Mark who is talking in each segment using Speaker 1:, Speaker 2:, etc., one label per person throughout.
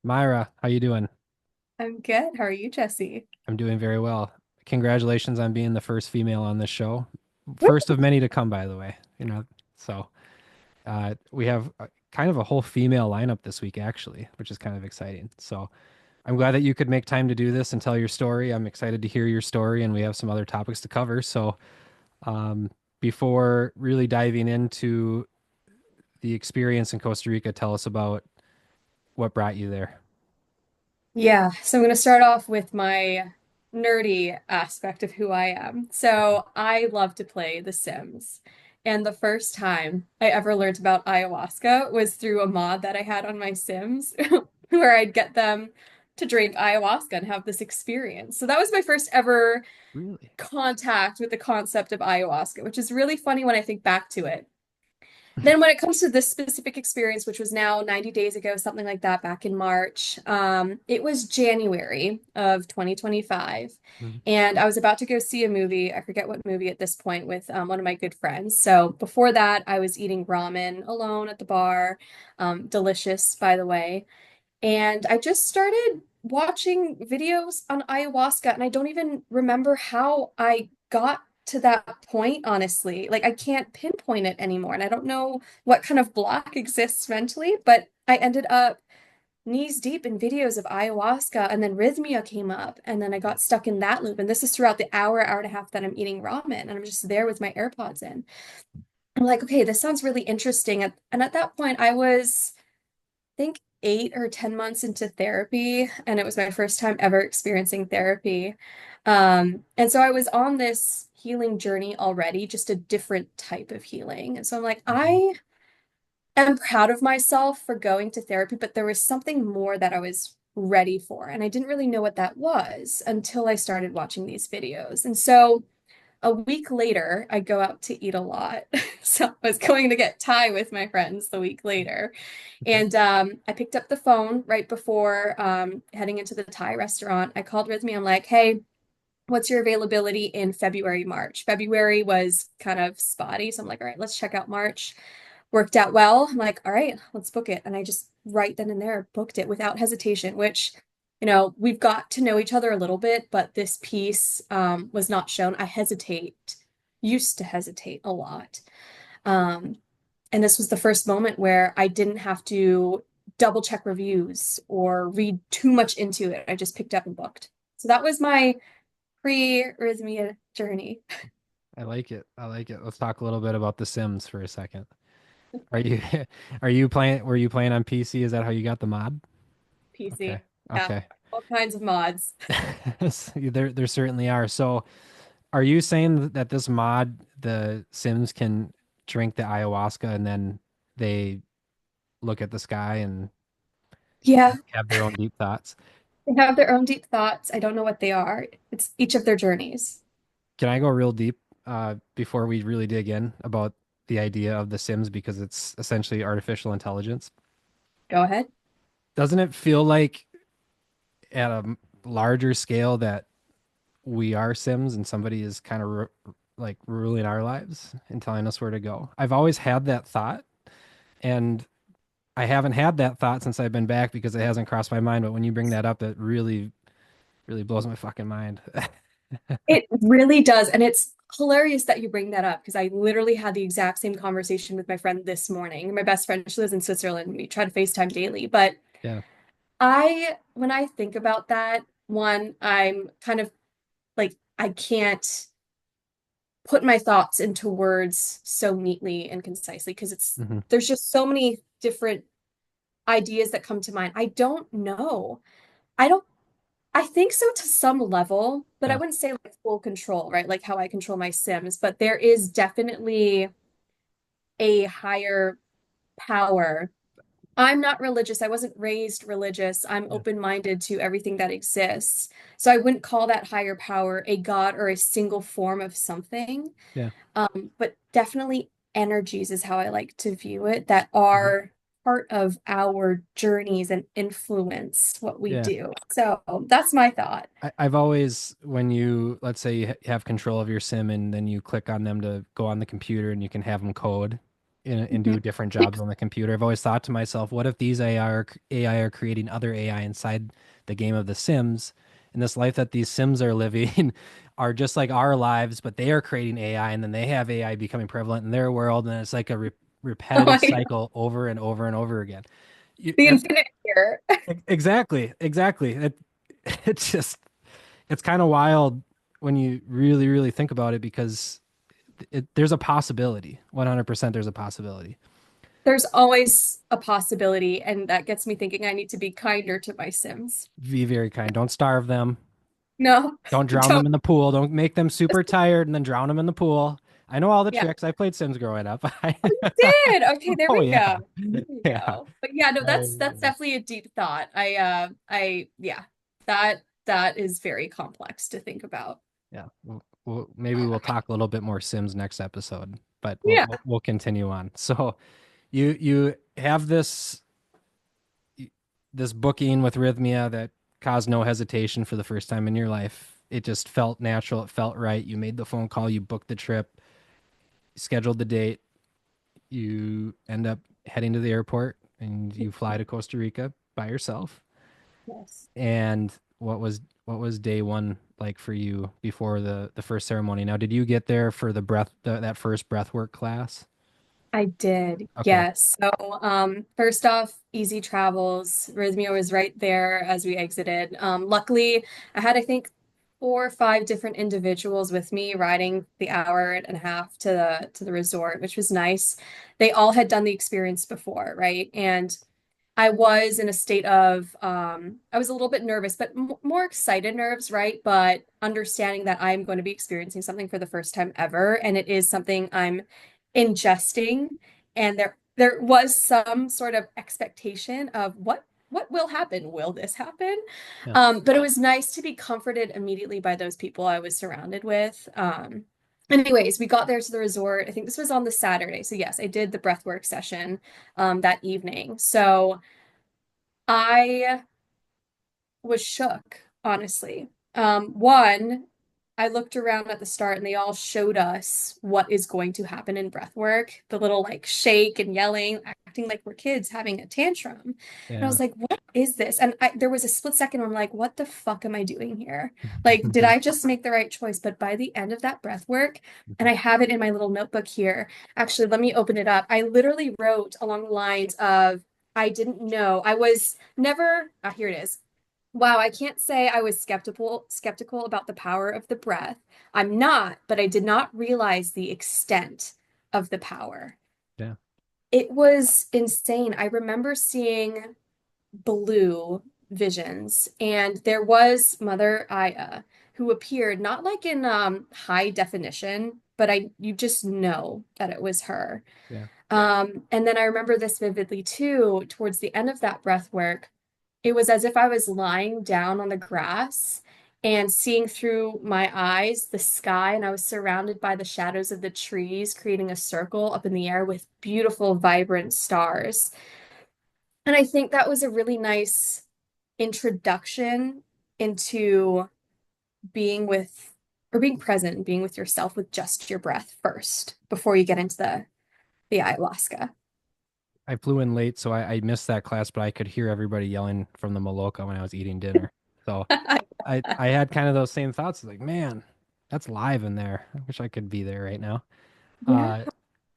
Speaker 1: Myra, how you doing?
Speaker 2: I'm good. How are you, Jesse?
Speaker 1: I'm doing very well. Congratulations on being the first female on this show.
Speaker 2: Woo!
Speaker 1: First of many to come, by the way. So we have kind of a whole female lineup this week, actually, which is kind of exciting. So I'm glad that you could make time to do this and tell your story. I'm excited to hear your story, and we have some other topics to cover. So um, before really diving into the experience in Costa Rica, tell us about what brought you there.
Speaker 2: Yeah, so I'm going to start off with my nerdy aspect of who I am. So I love to play The Sims. And the first time I ever learned about ayahuasca was through a mod that I had on my Sims, where I'd get them to drink ayahuasca and have this experience. So that was my first ever
Speaker 1: Really?
Speaker 2: contact with the concept of ayahuasca, which is really funny when I think back to it. Then when it comes to this specific experience, which was now 90 days ago, something like that, back in March, it was January of 2025.
Speaker 1: Mhm.
Speaker 2: And I was about to go see a movie. I forget what movie at this point with one of my good friends. So before that, I was eating ramen alone at the bar. Delicious, by the way. And I just started watching videos on ayahuasca, and I don't even remember how I got to that point, honestly. Like, I can't pinpoint it anymore, and I don't know what kind of block exists mentally, but I ended up knees deep in videos of ayahuasca, and then Rhythmia came up, and then I got stuck in that loop. And this is throughout the hour and a half that I'm eating ramen, and I'm just there with my AirPods in. I'm like, okay, this sounds really interesting. And at that point, I was think 8 or 10 months into therapy, and it was my first time ever experiencing therapy. And so I was on this healing journey already, just a different type of healing. And so I'm like,
Speaker 1: Mhm.
Speaker 2: I am proud of myself for going to therapy, but there was something more that I was ready for. And I didn't really know what that was until I started watching these videos. And so a week later, I go out to eat a lot. So I was going to get Thai with my friends the week later.
Speaker 1: Okay.
Speaker 2: And I picked up the phone right before heading into the Thai restaurant. I called Rhythmia. I'm like, hey, what's your availability in February, March? February was kind of spotty. So I'm like, all right, let's check out March. Worked out well. I'm like, all right, let's book it. And I just right then and there booked it without hesitation, which, we've got to know each other a little bit, but this piece was not shown. Used to hesitate a lot. Um, and this was the first moment where I didn't have to double check reviews or read too much into it. I just picked up and booked. So that was my pre-Rhythmia journey.
Speaker 1: I like it. I like it. Let's talk a little bit about The Sims for a second. Are you are you playing were you playing on PC? Is that how you got the mod? Okay.
Speaker 2: PC. Yeah,
Speaker 1: Okay.
Speaker 2: all kinds of mods.
Speaker 1: There certainly are. So are you saying that this mod, the Sims can drink the ayahuasca and then they look at the sky and
Speaker 2: Yeah,
Speaker 1: have their own deep thoughts?
Speaker 2: they have their own deep thoughts. I don't know what they are. It's each of their journeys.
Speaker 1: Can I go real deep before we really dig in about the idea of the Sims because it's essentially artificial intelligence?
Speaker 2: Go ahead.
Speaker 1: Doesn't it feel like at a larger scale that we are Sims and somebody is kind of like ruling our lives and telling us where to go? I've always had that thought, and I haven't had that thought since I've been back because it hasn't crossed my mind. But when you bring that up, it really blows my fucking mind.
Speaker 2: It really does. And it's hilarious that you bring that up because I literally had the exact same conversation with my friend this morning. My best friend, she lives in Switzerland, and we try to FaceTime daily. But
Speaker 1: Yeah.
Speaker 2: when I think about that, one, I'm kind of like, I can't put my thoughts into words so neatly and concisely because
Speaker 1: Hmm.
Speaker 2: there's just so many different ideas that come to mind. I don't know. I don't I think so to some level, but I
Speaker 1: Yeah.
Speaker 2: wouldn't say like full control, right? Like how I control my Sims, but there is definitely a higher power. I'm not religious. I wasn't raised religious. I'm
Speaker 1: Yeah.
Speaker 2: open-minded to everything that exists. So I wouldn't call that higher power a god or a single form of something.
Speaker 1: Yeah.
Speaker 2: But definitely energies is how I like to view it that
Speaker 1: Mhm.
Speaker 2: are part of our journeys and influence what we
Speaker 1: Yeah.
Speaker 2: do. So that's my thought.
Speaker 1: I've always, when you, let's say you have control of your sim and then you click on them to go on the computer and you can have them code. and do different jobs on the computer. I've always thought to myself, what if these AI are creating other AI inside the game of The Sims, and this life that these Sims are living are just like our lives, but they are creating AI, and then they have AI becoming prevalent in their world, and it's like a
Speaker 2: Oh
Speaker 1: repetitive
Speaker 2: my God.
Speaker 1: cycle over and over and over again. You,
Speaker 2: The infinite here.
Speaker 1: exactly, exactly. It's just it's kind of wild when you really, really think about it because there's a possibility. 100% there's a possibility.
Speaker 2: There's always a possibility, and that gets me thinking I need to be kinder to my Sims.
Speaker 1: Be very kind. Don't starve them.
Speaker 2: No,
Speaker 1: Don't drown
Speaker 2: don't.
Speaker 1: them in the pool. Don't make them super tired and then drown them in the pool. I know all the
Speaker 2: Yeah.
Speaker 1: tricks. I played Sims growing up.
Speaker 2: Oh, you did. Okay, there
Speaker 1: Oh
Speaker 2: we
Speaker 1: yeah.
Speaker 2: go. There we
Speaker 1: Yeah.
Speaker 2: go. But yeah, no, that's
Speaker 1: Uh,
Speaker 2: definitely a deep thought. Yeah, that is very complex to think about.
Speaker 1: yeah. Maybe we'll talk a little bit more Sims next episode, but
Speaker 2: Yeah.
Speaker 1: we'll continue on. So you have this booking with Rhythmia that caused no hesitation for the first time in your life. It just felt natural. It felt right. You made the phone call, you booked the trip, scheduled the date, you end up heading to the airport and you fly to Costa Rica by yourself.
Speaker 2: Yes.
Speaker 1: And what was day one like for you before the first ceremony? Now, did you get there for that first breathwork class?
Speaker 2: I did,
Speaker 1: Okay.
Speaker 2: yes. So, first off, easy travels. Rhythmia was right there as we exited. Luckily, I had, I think, 4 or 5 different individuals with me riding the hour and a half to the resort, which was nice. They all had done the experience before, right? And I was in a state of, I was a little bit nervous, but m more excited nerves, right? But understanding that I'm going to be experiencing something for the first time ever, and it is something I'm ingesting, and there was some sort of expectation of what will happen? Will this happen?
Speaker 1: Yeah.
Speaker 2: But it was nice to be comforted immediately by those people I was surrounded with. Anyways, we got there to the resort. I think this was on the Saturday. So yes, I did the breathwork session that evening. So I was shook, honestly. One, I looked around at the start and they all showed us what is going to happen in breath work, the little like shake and yelling, acting like we're kids having a tantrum. And I
Speaker 1: Yeah.
Speaker 2: was like, what is this? And there was a split second where I'm like, what the fuck am I doing here? Like, did I just make the right choice? But by the end of that breath work, and I have it in my little notebook here. Actually, let me open it up. I literally wrote along the lines of, I didn't know. I was never, here it is. Wow, I can't say I was skeptical about the power of the breath. I'm not, but I did not realize the extent of the power.
Speaker 1: Yeah.
Speaker 2: It was insane. I remember seeing blue visions, and there was Mother Aya who appeared not like in high definition, but I you just know that it was her.
Speaker 1: Yeah.
Speaker 2: And then I remember this vividly too, towards the end of that breath work. It was as if I was lying down on the grass and seeing through my eyes the sky, and I was surrounded by the shadows of the trees, creating a circle up in the air with beautiful, vibrant stars. And I think that was a really nice introduction into being with or being present, being with yourself with just your breath first before you get into the ayahuasca.
Speaker 1: I flew in late, so I missed that class, but I could hear everybody yelling from the Maloka when I was eating dinner. So I had kind of those same thoughts, like, man, that's live in there. I wish I could be there right now.
Speaker 2: Yeah.
Speaker 1: Uh,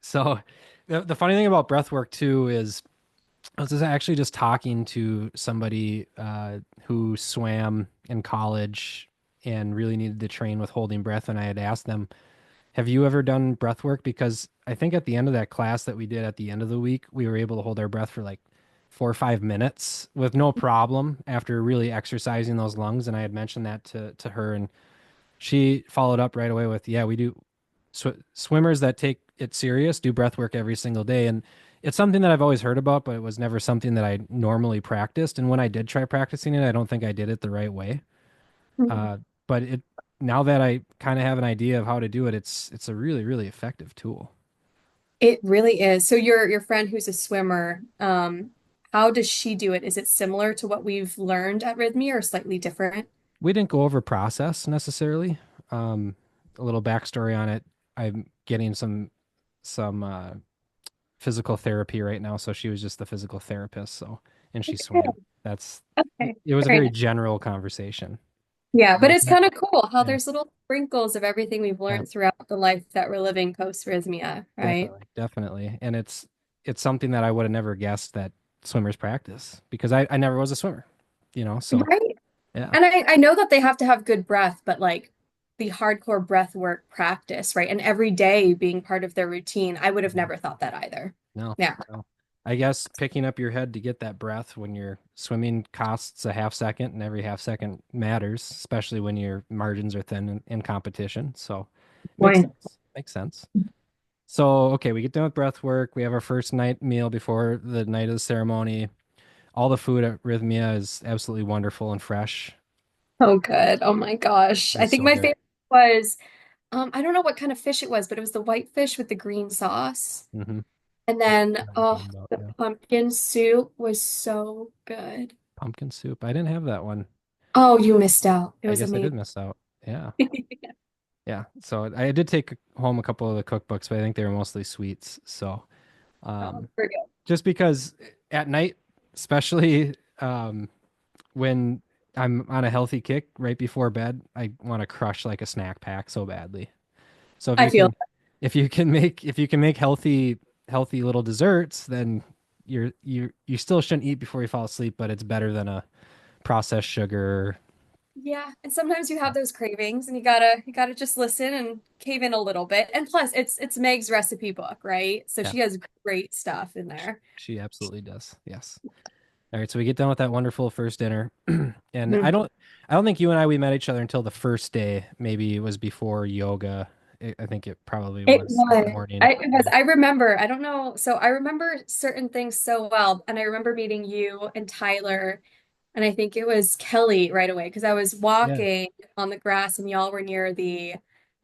Speaker 1: so the funny thing about breath work too is I was actually just talking to somebody who swam in college and really needed to train with holding breath, and I had asked them, have you ever done breath work? Because I think at the end of that class that we did at the end of the week, we were able to hold our breath for like 4 or 5 minutes with no problem after really exercising those lungs. And I had mentioned that to her, and she followed up right away with, "Yeah, we do. Swimmers that take it serious do breath work every single day." And it's something that I've always heard about, but it was never something that I normally practiced. And when I did try practicing it, I don't think I did it the right way.
Speaker 2: Mhm.
Speaker 1: Uh, but it now that I kind of have an idea of how to do it, it's a really, really effective tool.
Speaker 2: It really is. So your friend who's a swimmer, how does she do it? Is it similar to what we've learned at Rhythmia or slightly different?
Speaker 1: We didn't go over process necessarily. Um, a little backstory on it. I'm getting some physical therapy right now, so she was just the physical therapist. So, and she
Speaker 2: Okay.
Speaker 1: swam. That's
Speaker 2: Okay.
Speaker 1: it was a
Speaker 2: Very
Speaker 1: very
Speaker 2: nice.
Speaker 1: general conversation.
Speaker 2: Yeah, but
Speaker 1: Like
Speaker 2: it's
Speaker 1: that.
Speaker 2: kind of cool how
Speaker 1: Yeah,
Speaker 2: there's little sprinkles of everything we've
Speaker 1: yeah,
Speaker 2: learned throughout the life that we're living post rhythmia, right?
Speaker 1: definitely, definitely. And it's something that I would have never guessed that swimmers practice because I never was a swimmer, so
Speaker 2: Right.
Speaker 1: yeah.
Speaker 2: And I know that they have to have good breath, but like the hardcore breath work practice, right? And every day being part of their routine, I would have
Speaker 1: Mhm.
Speaker 2: never thought that either.
Speaker 1: No,
Speaker 2: Yeah.
Speaker 1: no. I guess picking up your head to get that breath when you're swimming costs a half second, and every half second matters, especially when your margins are thin in competition. So makes
Speaker 2: Point.
Speaker 1: sense. Makes sense. So, okay, we get done with breath work. We have our first night meal before the night of the ceremony. All the food at Rhythmia is absolutely wonderful and fresh.
Speaker 2: Oh, good. Oh my gosh.
Speaker 1: It
Speaker 2: I
Speaker 1: is
Speaker 2: think
Speaker 1: so
Speaker 2: my
Speaker 1: good.
Speaker 2: favorite was I don't know what kind of fish it was, but it was the white fish with the green sauce.
Speaker 1: Mm-hmm.
Speaker 2: And
Speaker 1: Yep,
Speaker 2: then
Speaker 1: I know what you're
Speaker 2: oh,
Speaker 1: talking about.
Speaker 2: the
Speaker 1: Yeah.
Speaker 2: pumpkin soup was so good.
Speaker 1: Pumpkin soup. I didn't have that one.
Speaker 2: Oh, you missed out. It
Speaker 1: I
Speaker 2: was
Speaker 1: guess I
Speaker 2: amazing.
Speaker 1: did miss out. Yeah. Yeah. So I did take home a couple of the cookbooks, but I think they were mostly sweets. So
Speaker 2: Oh,
Speaker 1: um,
Speaker 2: very good.
Speaker 1: just because at night, especially when I'm on a healthy kick right before bed, I want to crush like a snack pack so badly. So
Speaker 2: I feel
Speaker 1: if you can make healthy little desserts, then you still shouldn't eat before you fall asleep, but it's better than a processed sugar.
Speaker 2: yeah, and sometimes you have those cravings and you gotta just listen and cave in a little bit. And plus it's Meg's recipe book, right? So
Speaker 1: Yeah,
Speaker 2: she has great stuff in there.
Speaker 1: she absolutely does. Yes. All right, so we get done with that wonderful first dinner, and
Speaker 2: Mhm.
Speaker 1: I don't think you and I we met each other until the first day. Maybe it was before yoga. I think it probably
Speaker 2: It
Speaker 1: was that
Speaker 2: was.
Speaker 1: morning.
Speaker 2: It was.
Speaker 1: Yeah.
Speaker 2: I remember. I don't know. So I remember certain things so well, and I remember meeting you and Tyler, and I think it was Kelly right away because I was
Speaker 1: Yeah.
Speaker 2: walking on the grass and y'all were near the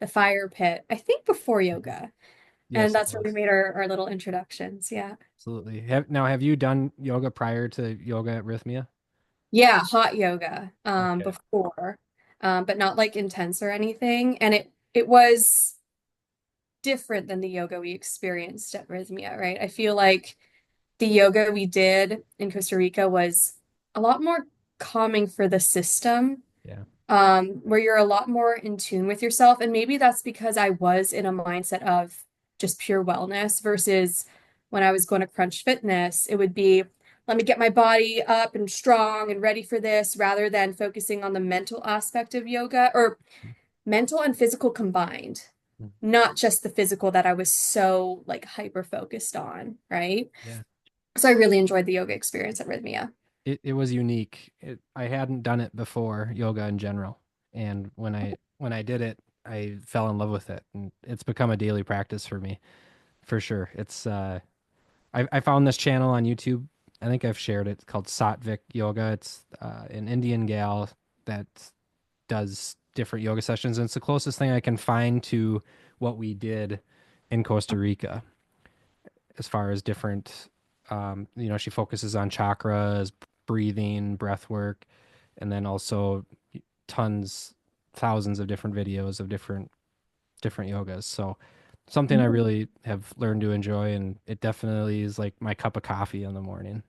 Speaker 2: fire pit. I think before
Speaker 1: Mhm.
Speaker 2: yoga, and
Speaker 1: Yes, it
Speaker 2: that's where we
Speaker 1: was.
Speaker 2: made our little introductions. Yeah.
Speaker 1: Absolutely. Have you done yoga prior to yoga at Rhythmia?
Speaker 2: Yeah, hot yoga
Speaker 1: Okay.
Speaker 2: before, but not like intense or anything. And it was different than the yoga we experienced at Rhythmia, right? I feel like the yoga we did in Costa Rica was a lot more calming for the system,
Speaker 1: Yeah.
Speaker 2: where you're a lot more in tune with yourself. And maybe that's because I was in a mindset of just pure wellness versus when I was going to Crunch Fitness, it would be, let me get my body up and strong and ready for this rather than focusing on the mental aspect of yoga or mental and physical combined,
Speaker 1: Mhm.
Speaker 2: not just the physical that I was so like hyper focused on, right?
Speaker 1: Yeah.
Speaker 2: So I really enjoyed the yoga experience at Rhythmia.
Speaker 1: It was unique. I hadn't done it before, yoga in general. And when I did it, I fell in love with it, and it's become a daily practice for me, for sure. I found this channel on YouTube. I think I've shared it. It's called Satvik Yoga. It's an Indian gal that does different yoga sessions, and it's the closest thing I can find to what we did in Costa Rica as far as different. She focuses on chakras, breathing, breath work, and then also thousands of different videos of different yogas. So something I really have learned to enjoy, and it definitely is like my cup of coffee in the morning.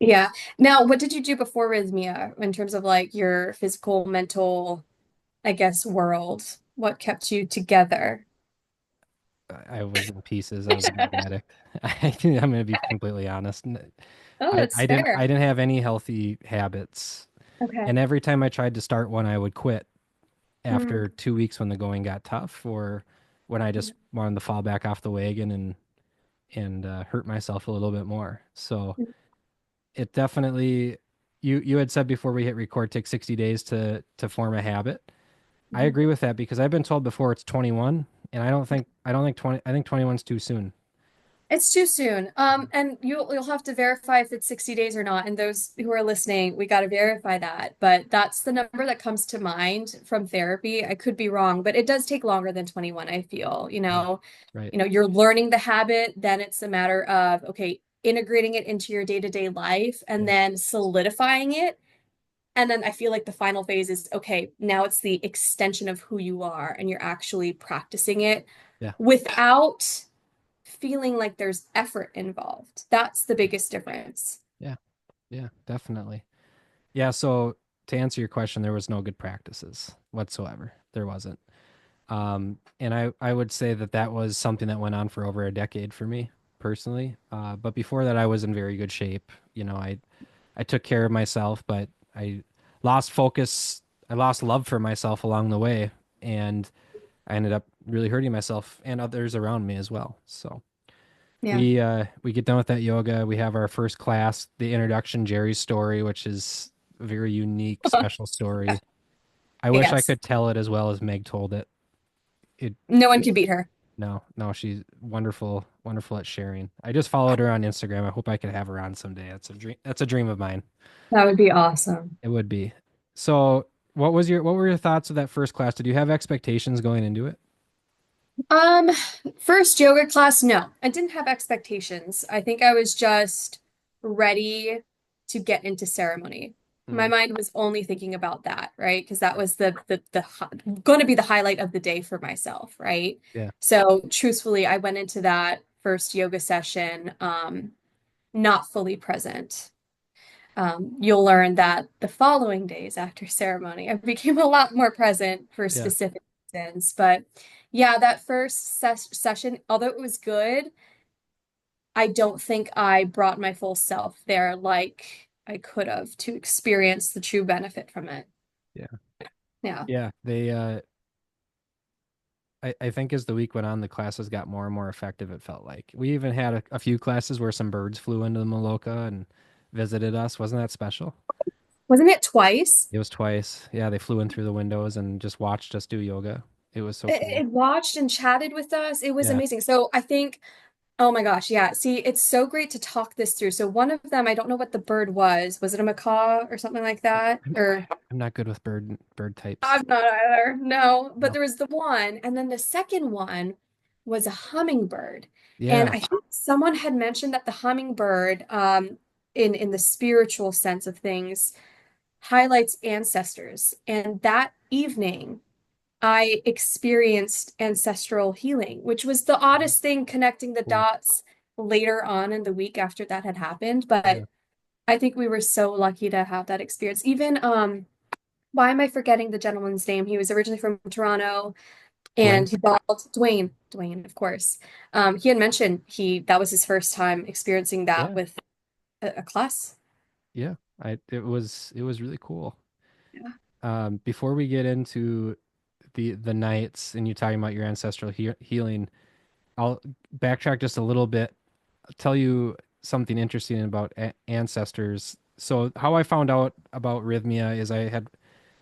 Speaker 2: Yeah. Now, what did you do before Rhythmia in terms of like your physical, mental, I guess, world? What kept you together?
Speaker 1: I was in pieces. I was a drug addict. I'm going to be completely honest.
Speaker 2: Oh, that's
Speaker 1: I
Speaker 2: fair.
Speaker 1: didn't have any healthy habits.
Speaker 2: Okay.
Speaker 1: And every time I tried to start one, I would quit
Speaker 2: Mm.
Speaker 1: after 2 weeks when the going got tough, or when I just wanted to fall back off the wagon and hurt myself a little bit more. So it definitely, you had said before we hit record, take 60 days to form a habit. I
Speaker 2: Mhm.
Speaker 1: agree with that because I've been told before it's 21, and I don't think 20, I think 21's too soon.
Speaker 2: It's too soon. And you'll have to verify if it's 60 days or not. And those who are listening, we got to verify that. But that's the number that comes to mind from therapy. I could be wrong, but it does take longer than 21, I feel.
Speaker 1: Right. Right.
Speaker 2: You're learning the habit, then it's a matter of, okay, integrating it into your day-to-day life and
Speaker 1: Yeah.
Speaker 2: then solidifying it. And then I feel like the final phase is, okay, now it's the extension of who you are and you're actually practicing it
Speaker 1: Yeah.
Speaker 2: without feeling like there's effort involved. That's the biggest difference.
Speaker 1: Yeah. Yeah, definitely. Yeah, so to answer your question, there was no good practices whatsoever. There wasn't. And I would say that that was something that went on for over a decade for me personally. But before that, I was in very good shape. I took care of myself, but I lost focus. I lost love for myself along the way, and I ended up really hurting myself and others around me as well. So
Speaker 2: Yeah.
Speaker 1: we get done with that yoga. We have our first class, the introduction Jerry's story, which is a very unique, special story. I wish I
Speaker 2: Yes.
Speaker 1: could tell it as well as Meg told it. It
Speaker 2: No one can beat her.
Speaker 1: No, no, she's wonderful, wonderful at sharing. I just followed her on Instagram. I hope I could have her on someday. That's a dream. That's a dream of mine.
Speaker 2: That would be awesome.
Speaker 1: It would be. So, what were your thoughts of that first class? Did you have expectations going into it?
Speaker 2: Um, First yoga class, no. I didn't have expectations. I think I was just ready to get into ceremony. My
Speaker 1: Mm,
Speaker 2: mind was only thinking about that, right? Because that was going to be the highlight of the day for myself, right?
Speaker 1: yeah,
Speaker 2: So truthfully, I went into that first yoga session not fully present. You'll learn that the following days after ceremony, I became a lot more present for
Speaker 1: yeah,
Speaker 2: specific reasons. But yeah, that first session, although it was good, I don't think I brought my full self there like I could have to experience the true benefit from it.
Speaker 1: yeah,
Speaker 2: Yeah.
Speaker 1: yeah. I think as the week went on, the classes got more and more effective. It felt like we even had a few classes where some birds flew into the Maloka and visited us. Wasn't that special?
Speaker 2: Wasn't it twice?
Speaker 1: It was twice. Yeah, they flew in through the windows and just watched us do yoga. It was so cool.
Speaker 2: It watched and chatted with us. It was
Speaker 1: Yeah.
Speaker 2: amazing. So I think oh my gosh, yeah. See, it's so great to talk this through. So one of them, I don't know what the bird was. Was it a macaw or something like that?
Speaker 1: I'm,
Speaker 2: Or
Speaker 1: I'm not good with bird types.
Speaker 2: I'm not either. No, but
Speaker 1: No.
Speaker 2: there was the one, and then the second one was a hummingbird. And
Speaker 1: Yeah.
Speaker 2: I think someone had mentioned that the hummingbird, in the spiritual sense of things, highlights ancestors. And that evening, I experienced ancestral healing, which was the
Speaker 1: Mhm.
Speaker 2: oddest thing connecting the
Speaker 1: Cool.
Speaker 2: dots later on in the week after that had happened.
Speaker 1: Yeah.
Speaker 2: But I think we were so lucky to have that experience. Even why am I forgetting the gentleman's name? He was originally from Toronto
Speaker 1: Dwayne.
Speaker 2: and he bought Dwayne. Dwayne, of course. He had mentioned he that was his first time experiencing that
Speaker 1: Yeah.
Speaker 2: with a class.
Speaker 1: Yeah. It was really cool.
Speaker 2: Yeah.
Speaker 1: Before we get into the nights and you talking about your ancestral healing, I'll backtrack just a little bit. I'll tell you something interesting about ancestors. So how I found out about rhythmia is I had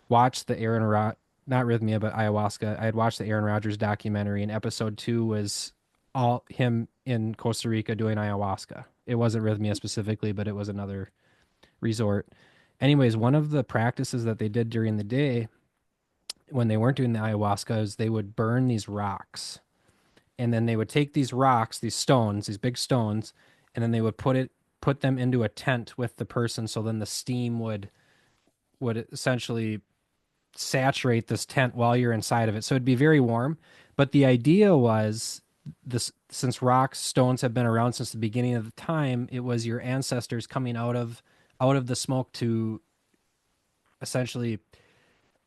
Speaker 1: watched the not rhythmia, but ayahuasca. I had watched the Aaron Rodgers documentary, and episode 2 was all him in Costa Rica doing ayahuasca. It wasn't rhythmia specifically, but it was another resort. Anyways, one of the practices that they did during the day when they weren't doing the ayahuasca is they would burn these rocks. And then they would take these rocks, these stones, these big stones, and then they would put them into a tent with the person so then the steam would essentially saturate this tent while you're inside of it. So it'd be very warm. But the idea was this since rocks, stones have been around since the beginning of the time, it was your ancestors coming out of the smoke to essentially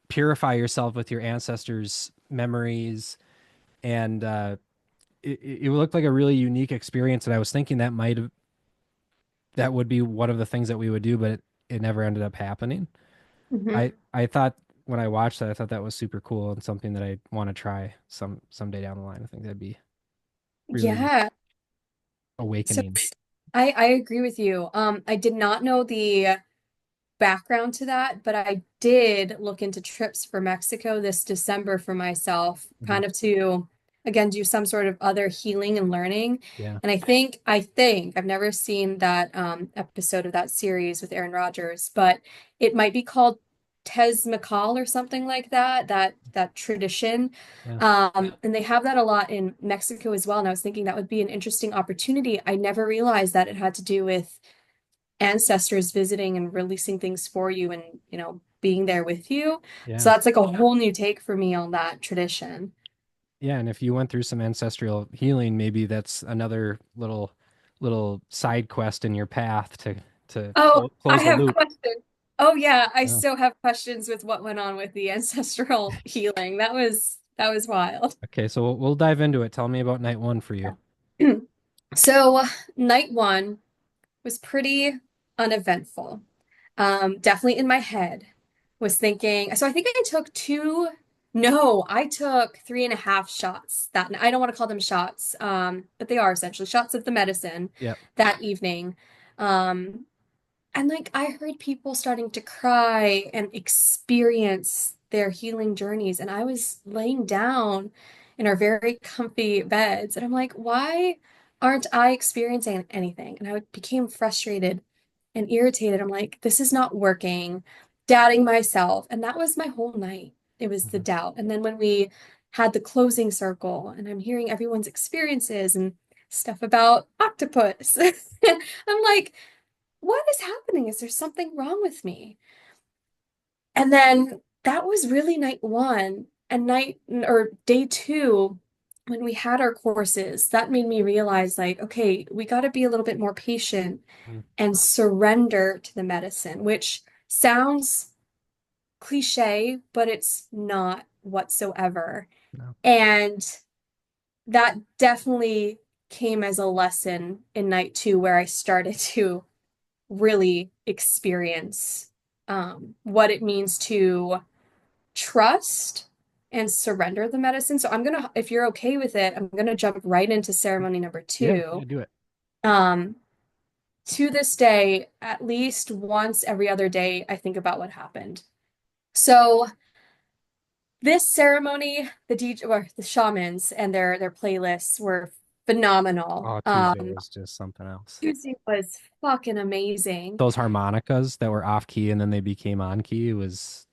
Speaker 1: purify yourself with your ancestors' memories. And it looked like a really unique experience. And I was thinking that would be one of the things that we would do, but it never ended up happening.
Speaker 2: Hmm.
Speaker 1: I thought when I watched that, I thought that was super cool and something that I want to try someday down the line. I think that'd be really
Speaker 2: Yeah. So
Speaker 1: awakening.
Speaker 2: I agree with you. I did not know the background to that, but I did look into trips for Mexico this December for myself,
Speaker 1: Mhm.
Speaker 2: kind of to again do some sort of other healing and learning.
Speaker 1: Yeah,
Speaker 2: And I think I've never seen that episode of that series with Aaron Rodgers, but it might be called Tez McCall or something like that, that tradition.
Speaker 1: yeah,
Speaker 2: And they have that a lot in Mexico as well. And I was thinking that would be an interesting opportunity. I never realized that it had to do with ancestors visiting and releasing things for you and, being there with you. So
Speaker 1: yeah,
Speaker 2: that's like a whole new take for me on that tradition.
Speaker 1: Yeah, and if you went through some ancestral healing, maybe that's another little side quest in your path to
Speaker 2: Oh, I
Speaker 1: close the
Speaker 2: have
Speaker 1: loop.
Speaker 2: questions. Oh yeah, I
Speaker 1: Yeah.
Speaker 2: still have questions with what went on with the ancestral healing. That was wild.
Speaker 1: Okay, so we'll dive into it. Tell me about night one for you.
Speaker 2: So, night one was pretty uneventful. Definitely in my head was thinking, so I think I took two, no, I took 3.5 shots that night. I don't want to call them shots, but they are essentially shots of the medicine
Speaker 1: Yep.
Speaker 2: that evening. Um, and like I heard people starting to cry and experience their healing journeys. And I was laying down in our very comfy beds. And I'm like, why aren't I experiencing anything? And I became frustrated and irritated. I'm like, this is not working, doubting myself. And that was my whole night. It was the
Speaker 1: Mhm.
Speaker 2: doubt. And then when we had the closing circle and I'm hearing everyone's experiences and stuff about octopus, I'm like, what is happening? Is there something wrong with me? And then that was really night one. And night or day two, when we had our courses, that made me realize, like, okay, we got to be a little bit more patient
Speaker 1: Mhm.
Speaker 2: and surrender to the medicine, which sounds cliche, but it's not whatsoever.
Speaker 1: No.
Speaker 2: And that definitely came as a lesson in night two, where I started to really experience what it means to trust and surrender the medicine. So I'm gonna, if you're okay with it, I'm gonna jump right into ceremony number
Speaker 1: Yeah, yeah,
Speaker 2: two.
Speaker 1: do it.
Speaker 2: Um, to this day, at least once every other day, I think about what happened. So this ceremony, the DJ or the shamans and their playlists were phenomenal.
Speaker 1: Oh, Tuesday was just something else.
Speaker 2: Tuesday was fucking amazing,
Speaker 1: Those harmonicas that were off key and then they became on key was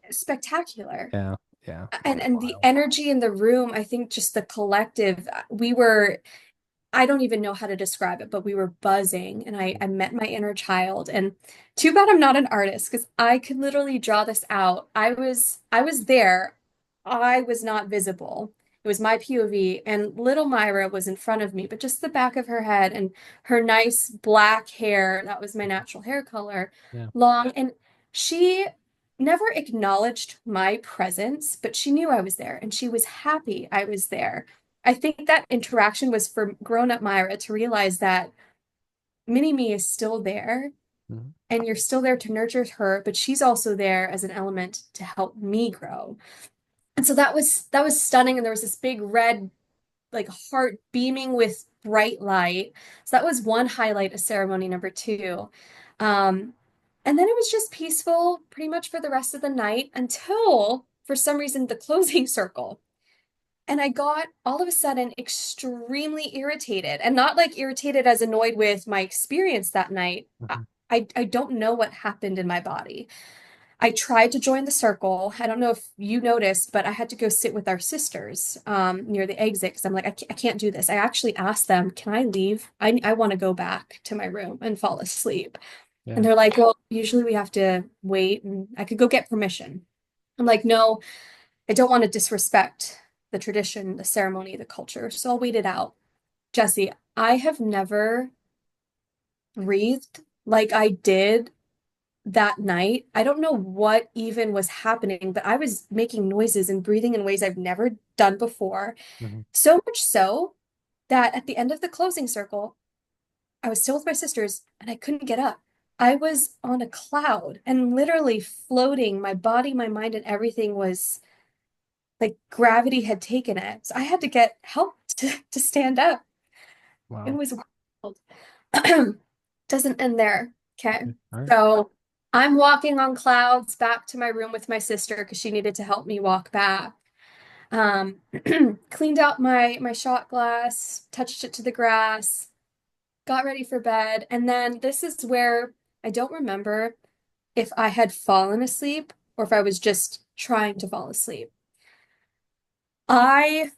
Speaker 2: spectacular.
Speaker 1: yeah, yeah, that
Speaker 2: And
Speaker 1: was
Speaker 2: the
Speaker 1: wild.
Speaker 2: energy in the room, I think just the collective, we were, I don't even know how to describe it, but we were buzzing and I met my inner child. And too bad I'm not an artist because I could literally draw this out. I was there. I was not visible. It was my POV and little Myrah was in front of me, but just the back of her head and her nice black hair, that was my natural hair color,
Speaker 1: Yeah.
Speaker 2: long. And she never acknowledged my presence, but she knew I was there and she was happy I was there. I think that interaction was for grown-up Myrah to realize that mini me is still there
Speaker 1: Mhm.
Speaker 2: and you're still there to nurture her, but she's also there as an element to help me grow. And so that was stunning. And there was this big red like heart beaming with bright light. So that was one highlight of ceremony number two. Um, and then it was just peaceful pretty much for the rest of the night until for some reason the closing circle. And I got all of a sudden extremely irritated and not like irritated as annoyed with my experience that night. I,
Speaker 1: Mhm.
Speaker 2: I don't know what happened in my body. I tried to join the circle. I don't know if you noticed, but I had to go sit with our sisters near the exit because I'm like, I can't do this. I actually asked them, can I leave? I want to go back to my room and fall asleep. And
Speaker 1: Yeah.
Speaker 2: they're like, well, usually we have to wait and I could go get permission. I'm like, no, I don't want to disrespect the tradition, the ceremony, the culture. So I'll wait it out. Jesse, I have never breathed like I did that night. I don't know what even was happening, but I was making noises and breathing in ways I've never done before.
Speaker 1: Mhm.
Speaker 2: So much so that at the end of the closing circle, I was still with my sisters and I couldn't get up. I was on a cloud and literally floating. My body, my mind, and everything was like gravity had taken it. So I had to get help to stand up. It
Speaker 1: Wow.
Speaker 2: was wild. Doesn't end there. Okay.
Speaker 1: Okay. All right.
Speaker 2: So I'm walking on clouds back to my room with my sister because she needed to help me walk back. Um, cleaned out my shot glass, touched it to the grass, got ready for bed, and then this is where I don't remember if I had fallen asleep or if I was just trying to fall asleep. I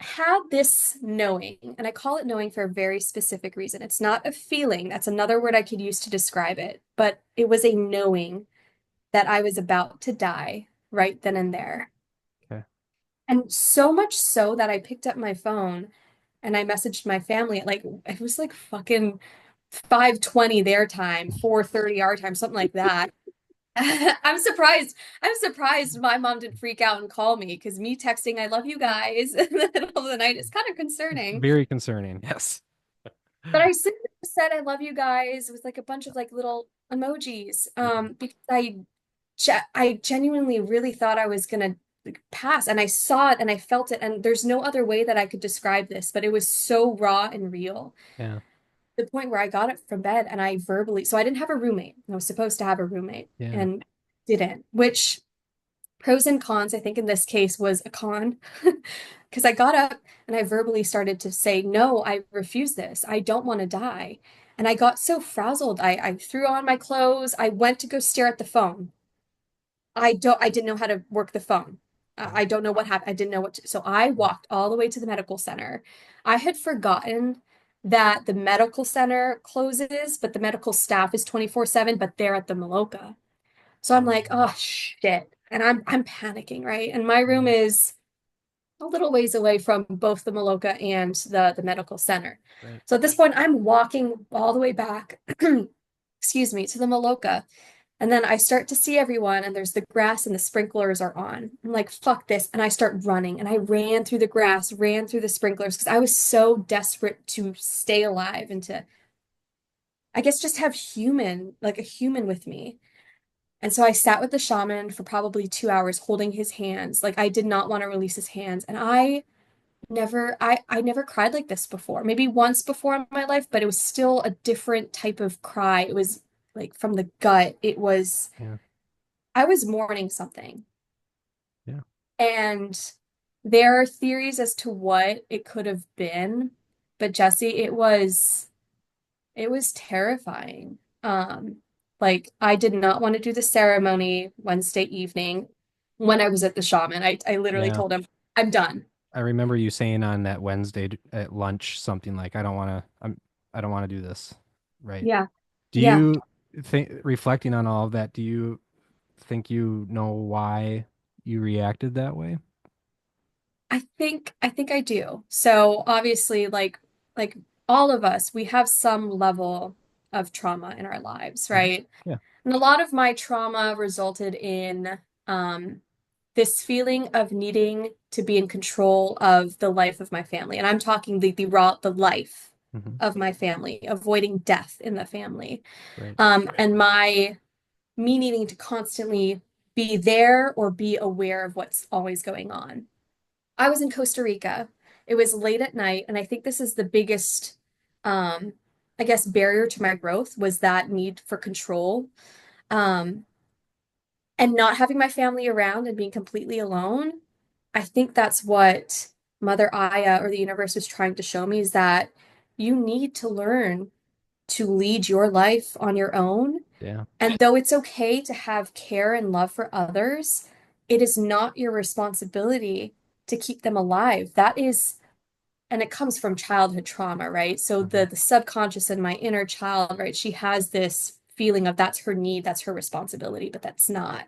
Speaker 2: had this knowing, and I call it knowing for a very specific reason. It's not a feeling, that's another word I could use to describe it, but it was a knowing that I was about to die right then and there.
Speaker 1: Okay.
Speaker 2: And so much so that I picked up my phone and I messaged my family at like it was like fucking 5:20 their time, 4:30 our time, something like that. I'm surprised. I'm surprised my mom didn't freak out and call me because me texting "I love you guys" in the middle of the night is kind of concerning.
Speaker 1: Very concerning. Yes.
Speaker 2: But I simply said "I love you guys" with like a bunch of like little emojis,
Speaker 1: Mhm.
Speaker 2: because I genuinely really thought I was gonna like, pass, and I saw it and I felt it, and there's no other way that I could describe this, but it was so raw and real.
Speaker 1: Yeah.
Speaker 2: The point where I got up from bed and I verbally, so I didn't have a roommate. I was supposed to have a roommate
Speaker 1: Yeah.
Speaker 2: and didn't, which pros and cons, I think in this case was a con. Because I got up and I verbally started to say, no, I refuse this. I don't want to die. And I got so frazzled. I threw on my clothes. I went to go stare at the phone. I didn't know how to work the phone.
Speaker 1: Yeah.
Speaker 2: I don't know what happened. I didn't know what to, so I walked all the way to the medical center. I had forgotten that the medical center closes, but the medical staff is 24/7, but they're at the Maloka. So I'm like,
Speaker 1: Um,
Speaker 2: oh shit. And I'm panicking, right? And my room
Speaker 1: yeah.
Speaker 2: is a little ways away from both the Maloka and the medical center.
Speaker 1: Right.
Speaker 2: So at this point, I'm walking all the way back, excuse me, to the Maloka. And then I start to see everyone, and there's the grass and the sprinklers are on. I'm like, fuck this. And I start running. And I ran through the grass, ran through the sprinklers because I was so desperate to stay alive and to, I guess, just have human, like a human with me. And so I sat with the shaman for probably 2 hours holding his hands. Like I did not want to release his hands. And I never cried like this before. Maybe once before in my life, but it was still a different type of cry. It was like from the gut.
Speaker 1: Yeah.
Speaker 2: I was mourning something.
Speaker 1: Yeah.
Speaker 2: And there are theories as to what it could have been, but Jesse, it was terrifying. Like I did not want to do the ceremony Wednesday evening when I was at the shaman. I literally
Speaker 1: Yeah.
Speaker 2: told him, I'm done.
Speaker 1: I remember you saying on that Wednesday at lunch something like, I don't want to do this. Right.
Speaker 2: Yeah.
Speaker 1: Do
Speaker 2: Yeah.
Speaker 1: you think, reflecting on all of that, do you think you know why you reacted that way?
Speaker 2: I think I do. So obviously like all of us, we have some level of trauma in our lives,
Speaker 1: Hmm.
Speaker 2: right?
Speaker 1: Yeah.
Speaker 2: And a lot of my trauma resulted in um this feeling of needing to be in control of the life of my family. And I'm talking the life
Speaker 1: Hmm.
Speaker 2: of my family, avoiding death in the family.
Speaker 1: Right.
Speaker 2: And me needing to constantly be there or be aware of what's always going on. I was in Costa Rica. It was late at night, and I think this is the biggest, um, I guess, barrier to my growth was that need for control. Um, and not having my family around and being completely alone. I think that's what Mother Aya or the universe was trying to show me is that you need to learn to lead your life on your own.
Speaker 1: Yeah.
Speaker 2: And though it's okay to have care and love for others, it is not your responsibility to keep them alive. That is, and it comes from childhood trauma, right? So
Speaker 1: Hmm.
Speaker 2: the subconscious and my inner child, right? She has this feeling of that's her need, that's her responsibility, but that's not.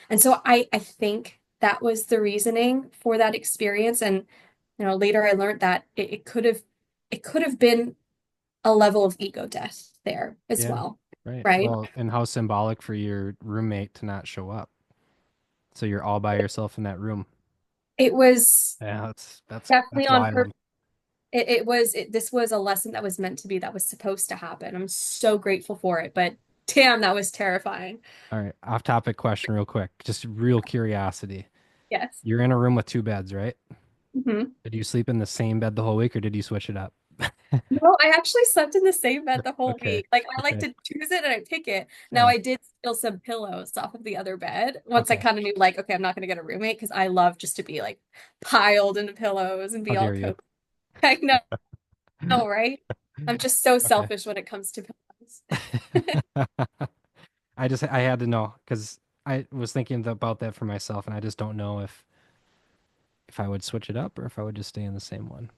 Speaker 2: And so I think that was the reasoning for that experience. And later I learned that it could have been a level of ego death there as
Speaker 1: Yeah.
Speaker 2: well,
Speaker 1: Right.
Speaker 2: right?
Speaker 1: Well, and how symbolic for your roommate to not show up. So you're all by yourself in that room.
Speaker 2: It was
Speaker 1: Yeah,
Speaker 2: definitely
Speaker 1: that's
Speaker 2: on purpose.
Speaker 1: wild.
Speaker 2: This was a lesson that was meant to be, that was supposed to happen. I'm so grateful for it, but damn, that was terrifying.
Speaker 1: All right, off topic question real quick. Just real curiosity.
Speaker 2: Yes.
Speaker 1: You're in a room with two beds, right?
Speaker 2: Hmm.
Speaker 1: Did you sleep in the same bed the whole week or did you switch it up?
Speaker 2: No, I actually slept in the same bed the whole
Speaker 1: Okay.
Speaker 2: week. Like I like
Speaker 1: Okay.
Speaker 2: to choose it and I pick it. Now
Speaker 1: Yeah.
Speaker 2: I did steal some pillows off of the other bed once I
Speaker 1: Okay.
Speaker 2: kind of knew like, okay, I'm not gonna get a roommate because I love just to be like piled into pillows and
Speaker 1: How
Speaker 2: be all
Speaker 1: dare you?
Speaker 2: cozy. I know, right? I'm just so
Speaker 1: Okay.
Speaker 2: selfish when it comes to pillows.
Speaker 1: I had to know because I was thinking about that for myself and I just don't know if I would switch it up or if I would just stay in the same one.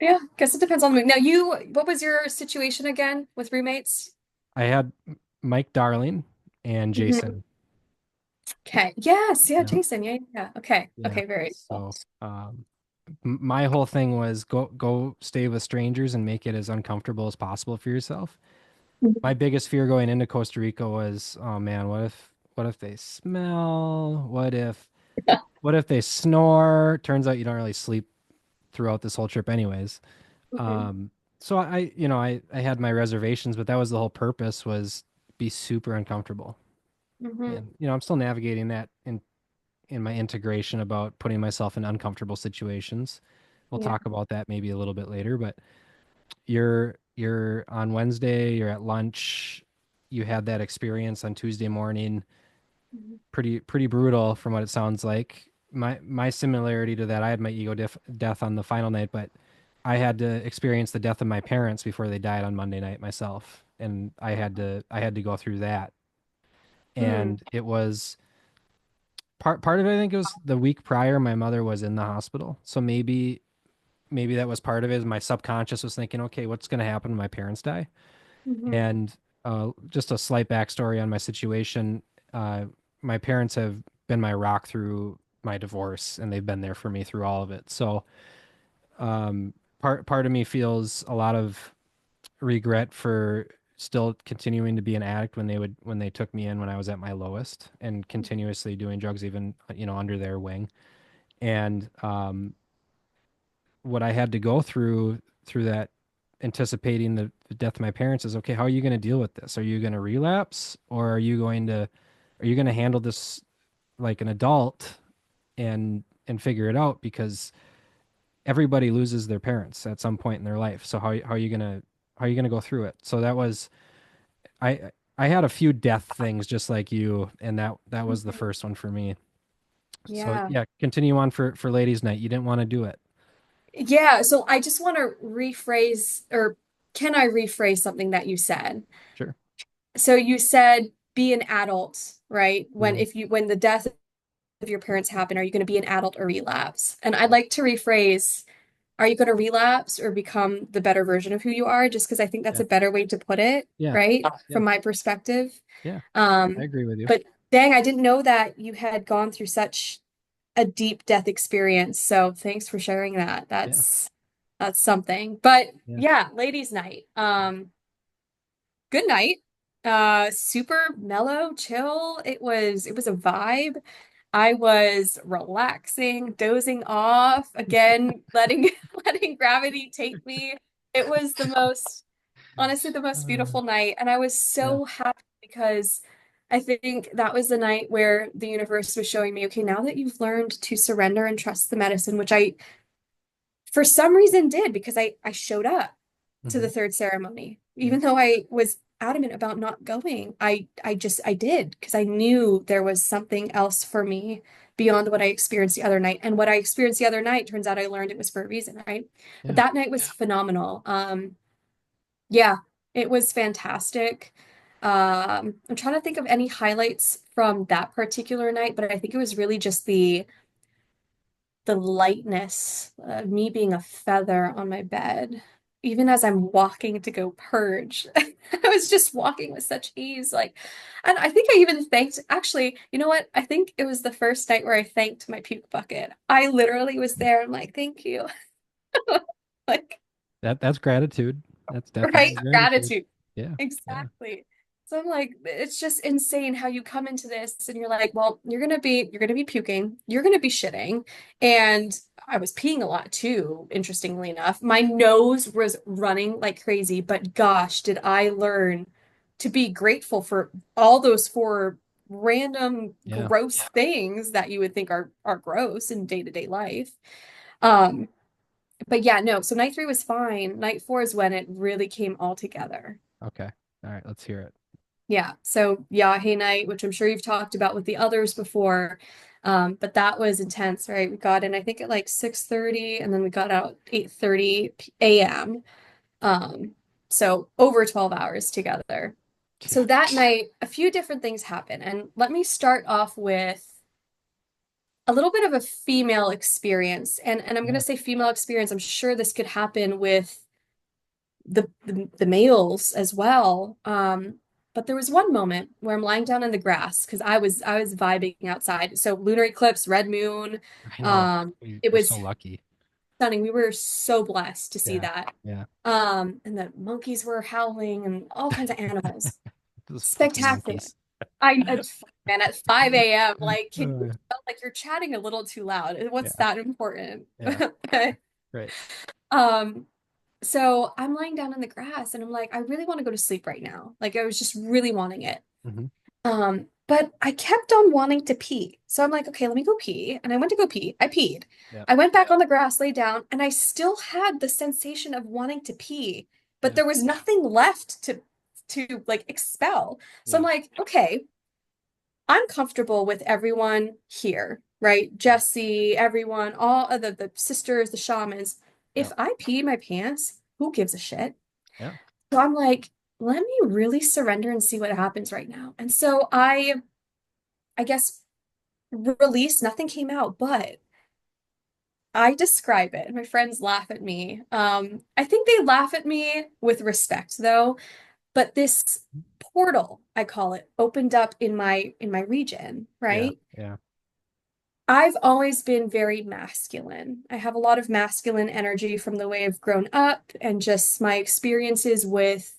Speaker 2: Yeah, guess it depends on the mood. Now, what was your situation again with roommates?
Speaker 1: I had Mike Darling and
Speaker 2: Hmm.
Speaker 1: Jason.
Speaker 2: Okay. Yes. Yeah,
Speaker 1: Yeah.
Speaker 2: Jason. Yeah. Yeah. Okay.
Speaker 1: Yeah.
Speaker 2: Okay. Very cool.
Speaker 1: So, my whole thing was go stay with strangers and make it as uncomfortable as possible for yourself. My
Speaker 2: Mhm.
Speaker 1: biggest fear going into Costa Rica was, oh man, what if they smell? What if they snore? Turns out you don't really sleep throughout this whole trip anyways.
Speaker 2: Mhm.
Speaker 1: Um, so I had my reservations, but that was the whole purpose was be super uncomfortable.
Speaker 2: Mhm.
Speaker 1: And I'm still navigating that in my integration about putting myself in uncomfortable situations. We'll
Speaker 2: Yeah.
Speaker 1: talk about that maybe a little bit later, but you're on Wednesday, you're at lunch, you had that experience on Tuesday morning,
Speaker 2: Mhm.
Speaker 1: pretty brutal from what it sounds like. My similarity to that, I had my death on the final night, but I had to experience the death of my parents before they died on Monday night myself, and I had to go through that.
Speaker 2: Mm.
Speaker 1: And it was part of it. I think it was the week prior my mother was in the hospital, so maybe that was part of it. Is my subconscious was thinking, okay, what's going to happen when my parents die?
Speaker 2: Mhm.
Speaker 1: And just a slight backstory on my situation. Uh, my parents have been my rock through my divorce, and they've been there for me through all of it. So part of me feels a lot of regret for still continuing to be an addict when they took me in when I was at my lowest and continuously doing drugs even under their wing. And what I had to go through that anticipating the death of my parents is okay, how are you going to deal with this? Are you going to relapse, or are you going to handle this like an adult and figure it out? Because everybody loses their parents at some point in their life. So how are you going to go through it? So that was I had a few death things just like you, and that was the
Speaker 2: Mhm.
Speaker 1: first one for me. So
Speaker 2: Yeah.
Speaker 1: yeah, continue on for ladies' night. You didn't want to do it.
Speaker 2: Yeah. So I just want to rephrase, or can I rephrase something that you said?
Speaker 1: Sure.
Speaker 2: So you said be an adult, right?
Speaker 1: Mhm.
Speaker 2: When the death of your parents happen, are you going to be an adult or relapse? And I'd like to rephrase, are you going to relapse or become the better version of who you are? Just because I think that's
Speaker 1: Yeah.
Speaker 2: a better way to put it,
Speaker 1: Yeah.
Speaker 2: right?
Speaker 1: Yeah.
Speaker 2: From my perspective.
Speaker 1: Yeah. I
Speaker 2: Um,
Speaker 1: agree with you.
Speaker 2: but dang, I didn't know that you had gone through such a deep death experience. So thanks for sharing that.
Speaker 1: Yeah.
Speaker 2: That's something. But
Speaker 1: Yeah.
Speaker 2: yeah, ladies' night. Good night. Super mellow, chill. It was a vibe. I was relaxing, dozing off, again, letting letting gravity take me. It was honestly the most
Speaker 1: Uh,
Speaker 2: beautiful night, and I was
Speaker 1: yeah.
Speaker 2: so happy because I think that was the night where the universe was showing me, okay, now that you've learned to surrender and trust the medicine, which I for some reason did because I showed up to the
Speaker 1: Hmm.
Speaker 2: third ceremony.
Speaker 1: Yeah.
Speaker 2: Even though I was adamant about not going, I did because I knew there was something else for me beyond what I experienced the other night. And what I experienced the other night, turns out I learned it was for a reason, right? But
Speaker 1: Yeah.
Speaker 2: that night was phenomenal. Yeah, it was fantastic. I'm trying to think of any highlights from that particular night, but I think it was really just the lightness of me being a feather on my bed, even as I'm walking to go purge. I was just walking with such ease. And I think I even thanked, actually, you know what? I think it was the first night where I thanked my puke bucket. I literally was there. I'm like, thank you. Like,
Speaker 1: That's gratitude. That's
Speaker 2: right?
Speaker 1: definitely gratitude.
Speaker 2: Gratitude.
Speaker 1: Yeah. Yeah.
Speaker 2: Exactly. So I'm like, it's just insane how you come into this and you're like, well, you're gonna be puking, you're gonna be shitting. And I was peeing a lot too, interestingly enough. My nose was running like crazy, but gosh, did I learn to be grateful for all those four random
Speaker 1: Yeah.
Speaker 2: gross things that you would think are gross in day-to-day life. Um, but yeah, no, so night three was fine. Night four is when it really came all together.
Speaker 1: Okay. All right. Let's hear it.
Speaker 2: Yeah. So Yahe night, which I'm sure you've talked about with the others before. But that was intense, right? We got in, I think at like 6:30 and then we got out 8:30 a.m. Um, so over 12 hours together.
Speaker 1: Yeah.
Speaker 2: So that night, a few different things happened. And let me start off with a little bit of a female experience. And I'm going to
Speaker 1: Yeah.
Speaker 2: say female experience. I'm sure this could happen with the males as well. But there was one moment where I'm lying down in the grass because I was vibing outside. So lunar eclipse, red moon.
Speaker 1: I know.
Speaker 2: It
Speaker 1: We're so
Speaker 2: was
Speaker 1: lucky.
Speaker 2: stunning. We were so blessed to see
Speaker 1: Yeah.
Speaker 2: that.
Speaker 1: Yeah.
Speaker 2: And the monkeys were howling and all kinds of animals.
Speaker 1: Those fucking
Speaker 2: Spectacular.
Speaker 1: monkeys.
Speaker 2: Man, at 5 a.m., like, can you
Speaker 1: Yeah.
Speaker 2: feel like you're chatting a little too loud? What's
Speaker 1: Yeah.
Speaker 2: that important?
Speaker 1: Yeah. Right.
Speaker 2: Um, so I'm lying down in the grass and I'm like, I really want to go to sleep right now. Like I was just really wanting it.
Speaker 1: Hmm.
Speaker 2: But I kept on wanting to pee. So I'm like, okay, let me go pee. And I went to go pee. I peed.
Speaker 1: Yeah.
Speaker 2: I went back on the grass, lay down, and I still had the sensation of wanting to pee, but
Speaker 1: Yeah.
Speaker 2: there was nothing left to like expel. So I'm
Speaker 1: Yeah.
Speaker 2: like, okay, I'm comfortable with everyone here, right? Jesse, everyone, all of the sisters, the shamans.
Speaker 1: Yeah.
Speaker 2: If I pee my pants, who gives a shit?
Speaker 1: Yeah.
Speaker 2: So I'm like, let me really surrender and see what happens right now. And so I guess release, nothing came out, but I describe it. My friends laugh at me. I think they laugh at me with respect though, but this portal, I call it, opened up in my region,
Speaker 1: Yeah.
Speaker 2: right?
Speaker 1: Yeah.
Speaker 2: I've always been very masculine. I have a lot of masculine energy from the way I've grown up and just my experiences with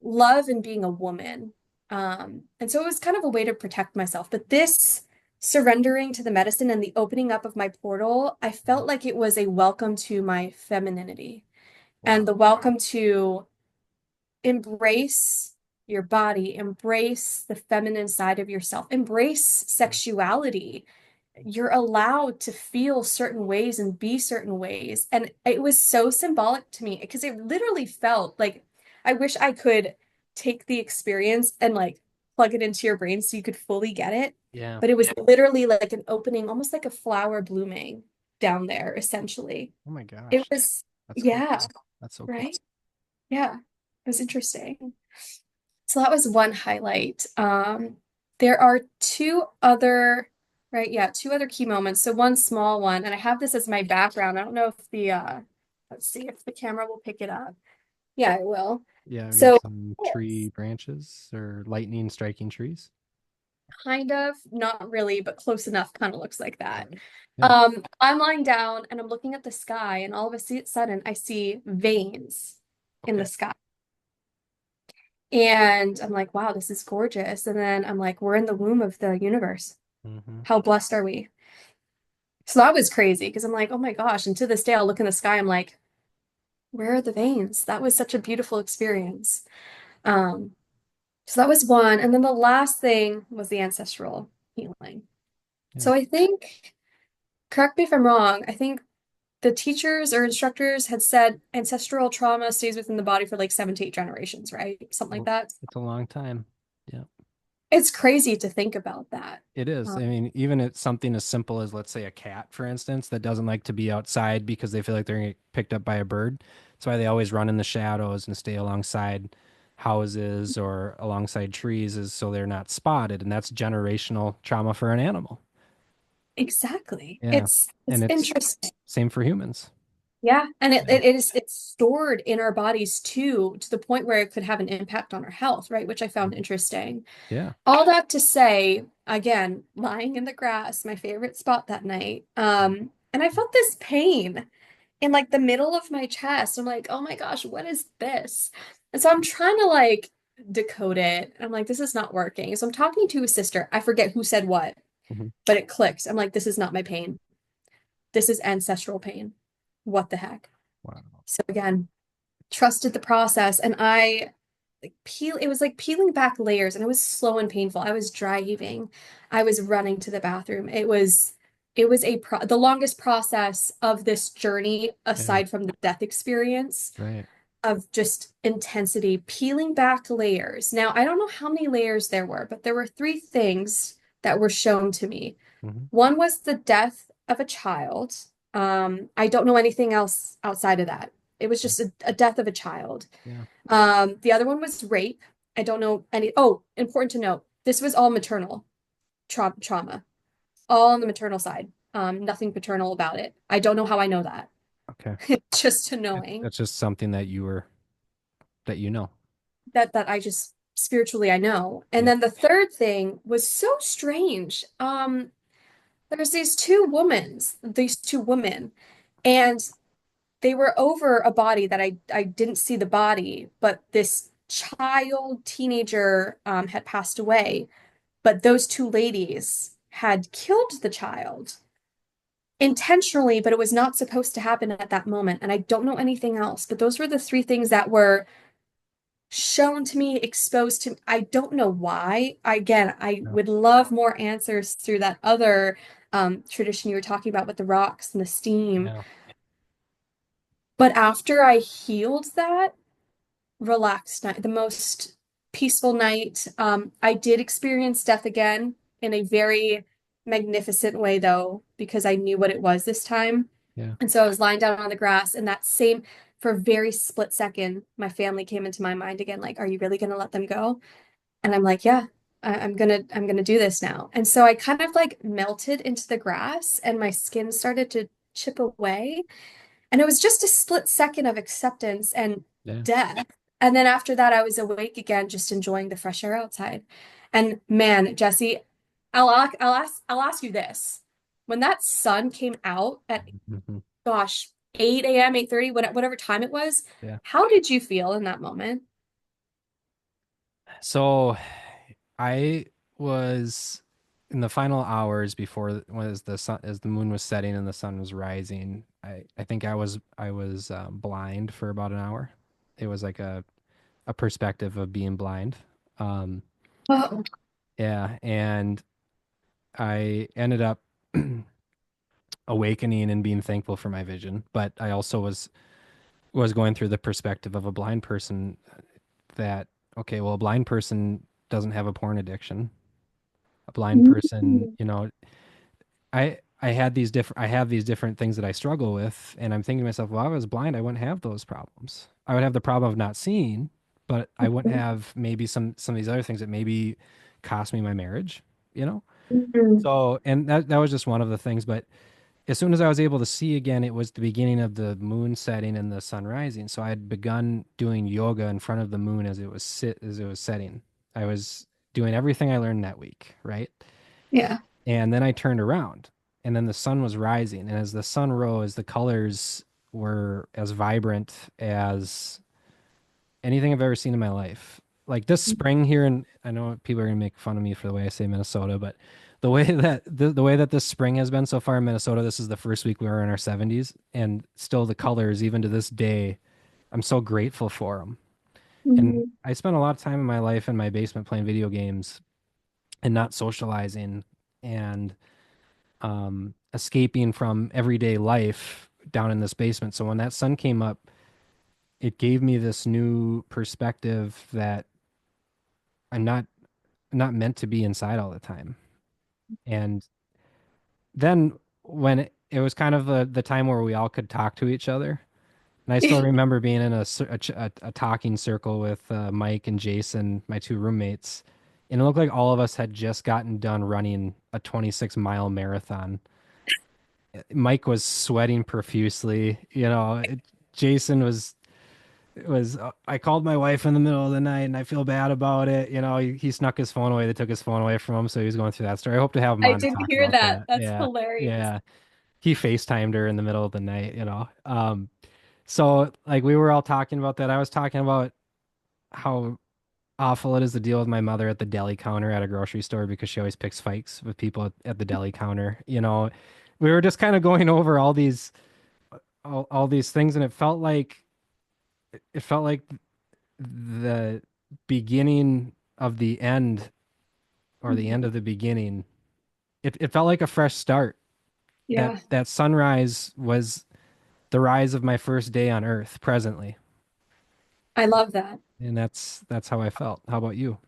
Speaker 2: love and being a woman. And so it was kind of a way to protect myself. But this surrendering to the medicine and the opening up of my portal, I felt like it was a welcome to my femininity and
Speaker 1: Wow.
Speaker 2: the welcome to embrace your body, embrace the feminine side of yourself, embrace sexuality. You're allowed to feel certain ways and be certain ways. And it was so symbolic to me because it literally felt like I wish I could take the experience and like plug it into your brain so you could fully get it.
Speaker 1: Yeah.
Speaker 2: But it was literally like an opening, almost like a flower blooming down there, essentially.
Speaker 1: Oh my
Speaker 2: It
Speaker 1: gosh.
Speaker 2: was,
Speaker 1: That's cool.
Speaker 2: yeah,
Speaker 1: That's so cool.
Speaker 2: right? Yeah, it was interesting. So that was one highlight. There are two other, right? Yeah, two other key moments. So one small one, and I have this as my background. I don't know if let's see if the camera will pick it up. Yeah, it will.
Speaker 1: Yeah, we got
Speaker 2: So
Speaker 1: some tree branches or lightning striking trees.
Speaker 2: kind of, not really, but close enough, kind of looks like
Speaker 1: All
Speaker 2: that.
Speaker 1: right. Yeah.
Speaker 2: I'm lying down and I'm looking at the sky, and all of a sudden I see veins in the
Speaker 1: Okay.
Speaker 2: sky. And I'm like, wow, this is gorgeous. And then I'm like, we're in the womb of the universe.
Speaker 1: Hmm.
Speaker 2: How blessed are we? So that was crazy because I'm like, oh my gosh. And to this day, I'll look in the sky. I'm like, where are the veins? That was such a beautiful experience. Um, so that was one. And then the last thing was the ancestral healing.
Speaker 1: Yeah.
Speaker 2: So I think, correct me if I'm wrong, I think the teachers or instructors had said ancestral trauma stays within the body for like 7 to 8 generations, right? Something like
Speaker 1: Well,
Speaker 2: that.
Speaker 1: it's a long time. Yeah.
Speaker 2: It's crazy to think about that.
Speaker 1: It is.
Speaker 2: Um,
Speaker 1: I mean, even it's something as simple as, let's say, a cat, for instance, that doesn't like to be outside because they feel like they're going to get picked up by a bird. That's why they always run in the shadows and stay alongside houses or alongside trees, is so they're not spotted. And that's generational trauma for an animal.
Speaker 2: exactly.
Speaker 1: Yeah.
Speaker 2: It's
Speaker 1: And it's
Speaker 2: interesting.
Speaker 1: same for humans.
Speaker 2: Yeah, and it,
Speaker 1: Yeah.
Speaker 2: it is it's stored in our bodies too, to the point where it could have an impact on our health, right? Which I found
Speaker 1: Mhm.
Speaker 2: interesting.
Speaker 1: Yeah.
Speaker 2: All that to say, again, lying in the grass, my favorite spot that night. And I felt this pain in like the middle of my chest. I'm like, oh my gosh, what is this? And so I'm trying to like decode it. I'm like, this is not working. So I'm talking to a sister. I forget who said what,
Speaker 1: Mhm.
Speaker 2: but it clicked. I'm like, this is not my pain. This is ancestral pain. What the heck?
Speaker 1: Wow.
Speaker 2: So again, trusted the process and I like it was like peeling back layers and it was slow and painful. I was dry heaving. I was running to the bathroom. It was the longest process of this journey
Speaker 1: Yeah.
Speaker 2: aside from the death experience
Speaker 1: Right.
Speaker 2: of just intensity, peeling back layers. Now, I don't know how many layers there were, but there were three things that were shown to me.
Speaker 1: Hmm.
Speaker 2: One was the death of a child. I don't know anything else outside of that. It was
Speaker 1: Okay.
Speaker 2: just a death of a child.
Speaker 1: Yeah.
Speaker 2: The other one was rape. I don't know any. Oh, important to note, this was all maternal trauma, all on the maternal side. Nothing paternal about it. I don't know how I know that.
Speaker 1: Okay.
Speaker 2: Just a knowing.
Speaker 1: That's just something that you know.
Speaker 2: that I just spiritually I know. And
Speaker 1: Yeah.
Speaker 2: then the third thing was so strange. There's these two women, and they were over a body that I didn't see the body, but this child teenager had passed away. But those two ladies had killed the child intentionally, but it was not supposed to happen at that moment. And I don't know anything else, but those were the three things that were shown to me, exposed to me. I don't know why. Again, I
Speaker 1: No.
Speaker 2: would love more answers through that other tradition you were talking about with the rocks and the steam.
Speaker 1: Yeah.
Speaker 2: But after I healed that, relaxed night, the most peaceful night. I did experience death again in a very magnificent way, though, because I knew what it was this time.
Speaker 1: Yeah.
Speaker 2: And so I was lying down on the grass, and that same, for a very split second, my family came into my mind again, like, are you really going to let them go? And I'm like, yeah, I'm gonna do this now. And so I kind of like melted into the grass, and my skin started to chip away. And it was just a split second of acceptance and
Speaker 1: Yeah.
Speaker 2: death. And then after that, I was awake again, just enjoying the fresh air outside. And man, Jesse, I'll ask you this. When that sun came out at,
Speaker 1: Mhm.
Speaker 2: gosh, 8 a.m., 8:30, whatever time it was,
Speaker 1: Yeah.
Speaker 2: how did you feel in that moment?
Speaker 1: So I was in the final hours before was the sun as the moon was setting and the sun was rising. I think I was blind for about an hour. It was like a perspective of being blind. Um,
Speaker 2: Oh,
Speaker 1: yeah, and I ended up awakening and being thankful for my vision, but I also was going through the perspective of a blind person that okay, well, a blind person doesn't have a porn addiction. A blind person,
Speaker 2: mm,
Speaker 1: I have these different things that I struggle with, and I'm thinking to myself, well, if I was blind, I wouldn't have those problems. I would have the problem of not seeing, but I wouldn't have maybe some of these other things that maybe cost me my marriage, you know?
Speaker 2: mm,
Speaker 1: So, and that was just one of the things, but as soon as I was able to see again, it was the beginning of the moon setting and the sun rising. So I had begun doing yoga in front of the moon as it was setting. I was doing everything I learned that week, right?
Speaker 2: yeah.
Speaker 1: And then I turned around and then the sun was rising. And as the sun rose, the colors were as vibrant as anything I've ever seen in my life. Like this spring here, and I know people are gonna make fun of me for the way I say Minnesota, but the way that this spring has been so far in Minnesota, this is the first week we were in our 70s, and still the colors, even to this day, I'm so grateful for them. And
Speaker 2: Mhm.
Speaker 1: I spent a lot of time in my life in my basement playing video games and not socializing and escaping from everyday life down in this basement. So when that sun came up, it gave me this new perspective that I'm not meant to be inside all the time. And then when it was kind of the time where we all could talk to each other, and I still remember being in a talking circle with Mike and Jason, my two roommates, and it looked like all of us had just gotten done running a 26-mile marathon. Mike was sweating profusely. Jason was I called my wife in the middle of the night and I feel bad about it. He snuck his phone away. They took his phone away from him, so he was going through that story. I hope to have him
Speaker 2: I
Speaker 1: on to
Speaker 2: did
Speaker 1: talk
Speaker 2: hear
Speaker 1: about
Speaker 2: that.
Speaker 1: that.
Speaker 2: That's
Speaker 1: Yeah.
Speaker 2: hilarious.
Speaker 1: Yeah. He FaceTimed her in the middle of the night. So like we were all talking about that. I was talking about how awful it is to deal with my mother at the deli counter at a grocery store because she always picks fights with people at the deli counter. We were just kind of going over all these things and it felt like the beginning of the end or the end
Speaker 2: Mhm.
Speaker 1: of the beginning. It felt like a fresh start. That
Speaker 2: Yeah,
Speaker 1: that sunrise was the rise of my first day on Earth presently.
Speaker 2: I love that.
Speaker 1: And that's how I felt. How about you?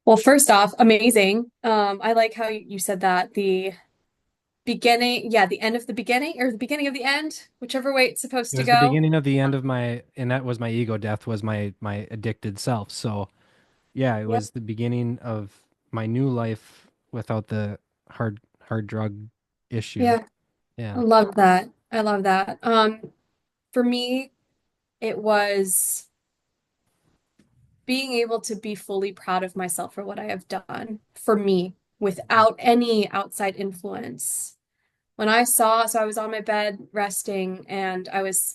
Speaker 2: Well, first off, amazing. I like how you said that the beginning, yeah, the end of the beginning or the beginning of the end, whichever way it's supposed
Speaker 1: It
Speaker 2: to
Speaker 1: was the
Speaker 2: go.
Speaker 1: beginning of the end of my and that was my ego death was my addicted self. So yeah, it
Speaker 2: Yep.
Speaker 1: was the beginning of my new life without the hard drug issue.
Speaker 2: Yeah, I
Speaker 1: Yeah.
Speaker 2: love that. I love that. For me, it was. being able to be fully proud of myself for what I have done for me without any outside influence. When I saw, so I was on my bed resting and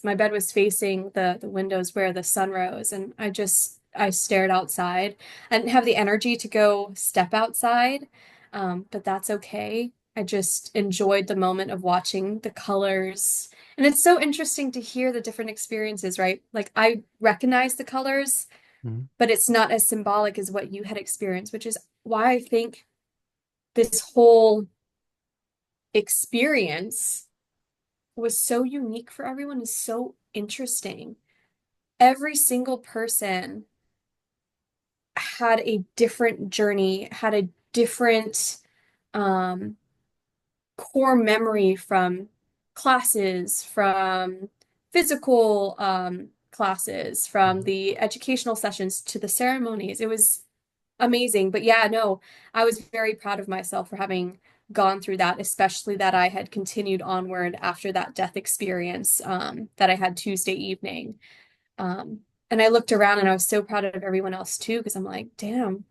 Speaker 2: my bed was facing the windows where the sun rose and I stared outside. I didn't have the energy to go step outside, but that's okay. I just enjoyed the moment of watching the colors. And it's so interesting to hear the different experiences, right? Like I recognize the colors,
Speaker 1: Mhm.
Speaker 2: but it's not as symbolic as what you had experienced, which is why I think this whole experience was so unique for everyone is so interesting. Every single person had a different journey, had a different um, core memory from classes, from physical classes, from
Speaker 1: Mhm.
Speaker 2: the educational sessions to the ceremonies. It was amazing. But yeah, no, I was very proud of myself for having gone through that, especially that I had continued onward after that death experience that I had Tuesday evening. Um, and I looked around and I was so proud of everyone else too, because I'm like, damn,